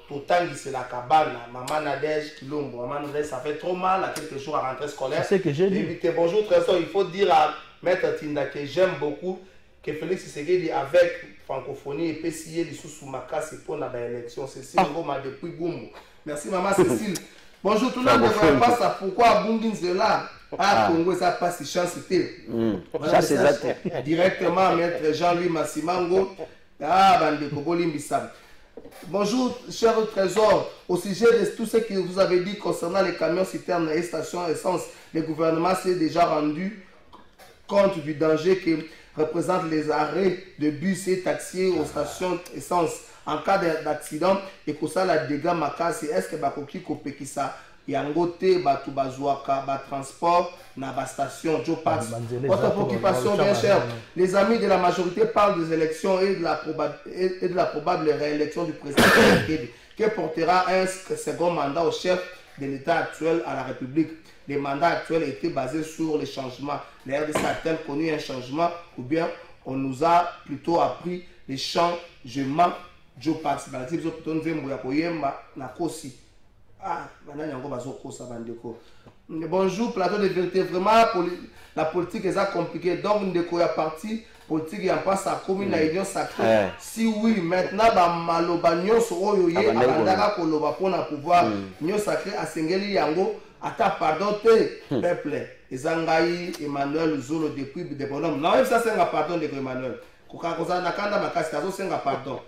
C'est la cabane, maman Nadège, Kilombo, maman Nadège, ça fait trop mal à quelques jours à rentrée scolaire. C'est ce que j'ai dit. Bonjour Trésor, il faut dire à Maître Tinda que j'aime beaucoup que Félix Tshisekedi avec francophonie et PCA les sous-soumaka c'est pour la élection. Cécile Ngoma depuis Goumou. Merci maman Cécile. Bonjour tout le monde, ne pas ça. Pourquoi Bungin Zela à Congo ça passe chance c'était. Ça c'est exact. Directement Maître Jean-Louis Massimango. Ah, bande Kogoli Mbissam. Bonjour, cher Trésor. Au sujet de tout ce que vous avez dit concernant les camions citernes et stations essence, le gouvernement s'est déjà rendu compte du danger que représentent les arrêts de bus et taxis aux stations essence. En cas d'accident, et que ça la dégâts makasi, est-ce que Bakoki Kopekisa Yangote, Batu Bazouaka, Transport, Naba Station, Joe Pax. Votre préoccupation, bien cher. Les amis de la majorité parlent des élections et de la probable réélection du président qui portera un second mandat au chef de l'État actuel à la République. Les mandats actuels étaient basés sur les changements. Les RDC a-t-elle connu un changement ou bien on nous a plutôt appris les changements jo participatif zo plutôt nzembo ya koyemba na kosi ah banani yango bazokosa bandeko. Bonjour plateau de vérité, vraiment la politique est compliquée donc ndeko ya parti politique ya passe à commune na union sacrée. Si oui maintenant ba maloba nyonso oyo ye abandaka koloba pona pouvoir union sacrée asengeli yango ata pardon te peuple ezangai Emmanuel Zolo depuis de bonhomme na ça senga pardon de Emmanuel koka koza na kanda makasi kazo senga pardon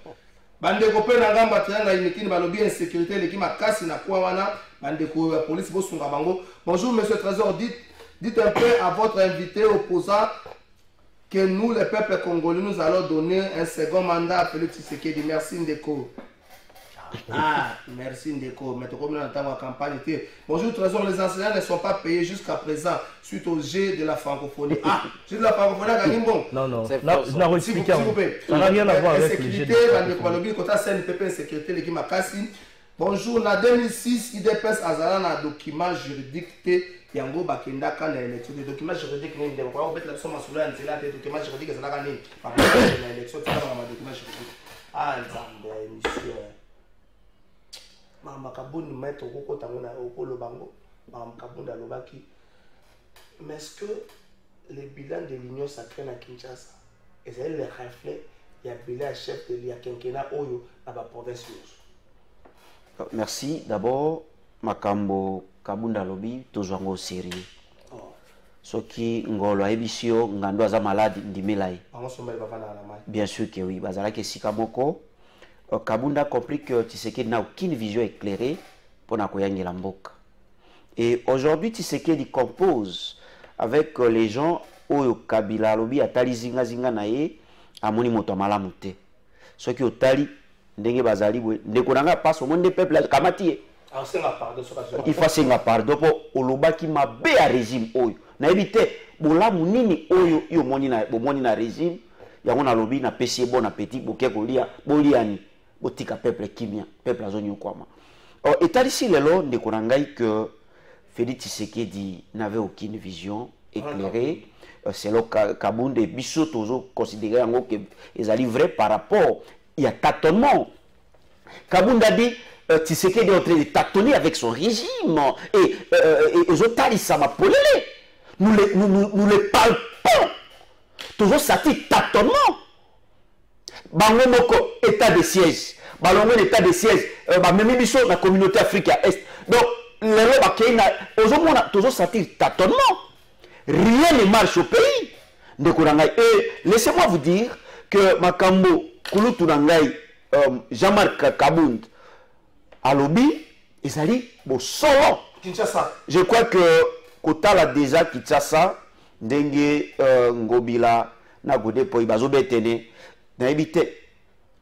bandeko pe na ngamba tanga inikini balobi insécurité leki makasi na kwa wana bandeko ya police bosunga bango. Bonjour monsieur Trésor, dites un peu à votre invité opposant que nous les peuples congolais nous allons donner un second mandat à Félix Tshisekedi. Merci Ndeko. Ah, merci Ndeko. Mais comme nous entendons la campagne. Bonjour Trésor, les enseignants ne sont pas payés jusqu'à présent suite au jet de la francophonie. Ah, jet de la francophonie à Gagnimbo. Non, non, s'il vous plaît. Ça n'a rien à voir avec le jet de la sécurité, l'équipe Makassi. Bonjour, en 2006, IDPS Azala na document juridique yango bakenda kana élection des documents juridiques ni ndeko kwa obet la soma sula nzela des documents juridiques ezala kana ni pa na élection tala ma documents juridiques ah nzambe monsieur mama kabuni maître koko tango na okolo bango mama kabunda lobaki. Mais est-ce que le bilan de l'union sacrée na Kinshasa est le reflet ya bilan chef de l'ia quinquennat oyo na ba province. Merci. D'abord, Makambo Kabunda Lobi, toujours en série. Ce qui ngolo ebisio ngando za malade ndimelaï. Bien sûr que oui. Bazala ke sikamoko. Kabunda compris que Tshisekedi n'a aucune vision éclairée pour na koyangela mboka. Et aujourd'hui Tshisekedi compose avec les gens oyo Kabila Lobi atali zinga zinga na ye amoni moto malamu te. Ce qui otali ndenge bazali bwe ndeko nanga passe au monde des peuples kamati il faut senga pardon pour olobaki mabe ya régime oyo na ebite bolamu nini oyo yo moni na régime yango na lobi na pesi bon appétit boke kolia boliani botika peuple kimia peuple azoni kwama etalisi lelo ndeko nangai que Félix Tshisekedi n'avait aucune vision éclairée. C'est le Kabunde biso tozo considéré yango que ezali vrai par rapport. Il y a tâtonnement. Kabunda dit Tshisekedi est en train de tâtonner avec son régime et Zotali Samapolele. Nous les palpons. Toujours ça dit tâtonnement. Bango état de siège. Balongo état de siège. Même biso la communauté africaine est. Donc les lois bakena ozomona toujours ça dit tâtonnement. Rien ne marche au pays. Et laissez-moi vous dire que Makambo Kulutu Nangai, Jean-Marc Kabund, Alobi, Ezali, solo. Kinshasa. Je crois que Kotala déjà Kinshasa, Ndenge Ngobila, Nagode Poi, Bazobetene, Naibite,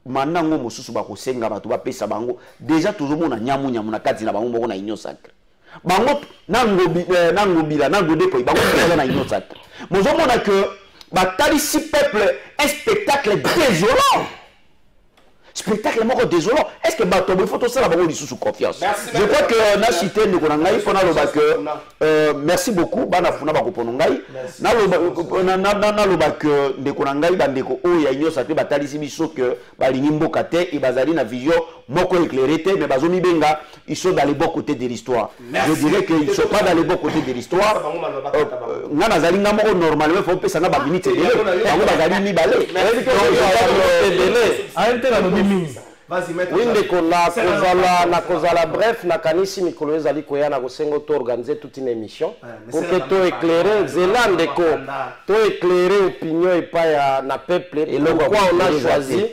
Manango Mosusu Bako Senga, Batuba Pesa Bango, déjà toujours mon Nyamu Nyamuna Katina Bango na Union Sacrée. Bango, Nangobila, Nagode Poi, Bango na Union Sacrée. Mon a que Batali si peuple, un spectacle désolant. Spectacle mort désolant. Est-ce que Batobo, il faut tout ça là-bas sous confiance. Je crois que na cité de Konangai, on a le merci beaucoup. Bana funa bako ponongai. Na le bac de Konangai, bandeko o ya inyo sacré batali si biso que balingi mboka te et bazali na vision moko éclairée mais bazomi benga ils sont dans les bons côtés de l'histoire. Je dirais qu'ils ne sont pas dans les bons côtés de l'histoire. Ngana zali ngamo normalement faut pesa na ba minute de bango bazali ni balé. Arrêtez la lobby. Oui, na kozala bref na kanisi mikolo ezali koya na kosengo to organiser toute une émission pour que to éclairer zelande ko to éclairer opinion et pas na peuple et pourquoi on a choisi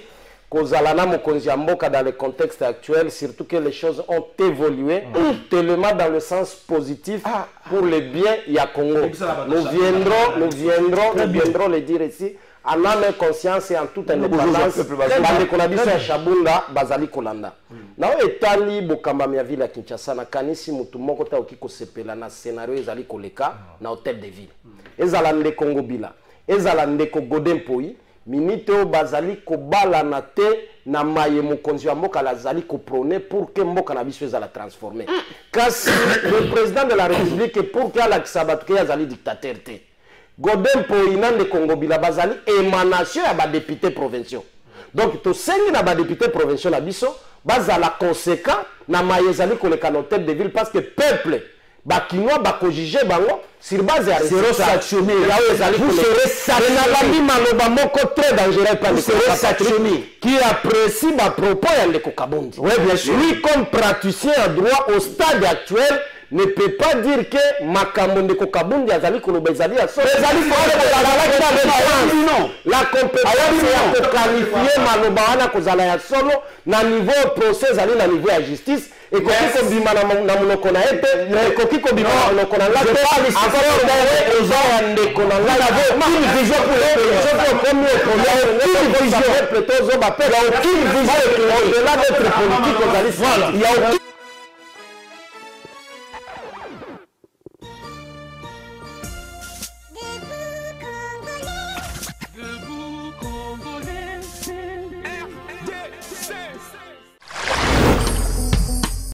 kozala na mokonzi ya mboka dans le contexte actuel, surtout que les choses ont évolué tellement dans le sens positif pour le bien ya Congo. Nous viendrons le dire ici en âme et conscience et en toute indépendance. Bande konabiso ya Shabunda bazali kolanda. Na etali bokamba ya ville ya Kinshasa na kanisi mutu moko ta okiko sepela na scénario ezali koleka na hôtel de ville. Ezala ndeko Ngobila, ezala ndeko Godempoi, minute o bazali kobala na te na maye mokonzi wa mboka lazali ko prôner pour que mboka na biso ezala transformer. Kasi le président de la République pour que ala kisabatuke azali dictateur te. Godempo inande Congo bila bazali émanation ya ba députés provinciaux. Donc tosengi na ba député provincial na biso bazala conséquent na mayezali koleka na tête de ville parce que peuple bakinois bakojuge bango sur base ya zéro sanctionné. Vous serez sanctionné. Maloba moko très dangereux par qui apprécie ma propos ya ndeko Kabondi. Oui, bien sûr. Lui comme praticien en droit au stade actuel ne peut pas dire que makambo ndeko Kabondi azali koloba ezali ya solo. La compétence ya ko qualifier maloba wana kozala ya solo na niveau procès ezali na niveau ya justice. Et quand on dit na monoko na ete et koki ko bima na monoko na ngate encore d'ailleurs aux gens de konanga une vision pour le pays je comme une vision plutôt zo ba aucune vision au-delà d'être politique aux alliés il y a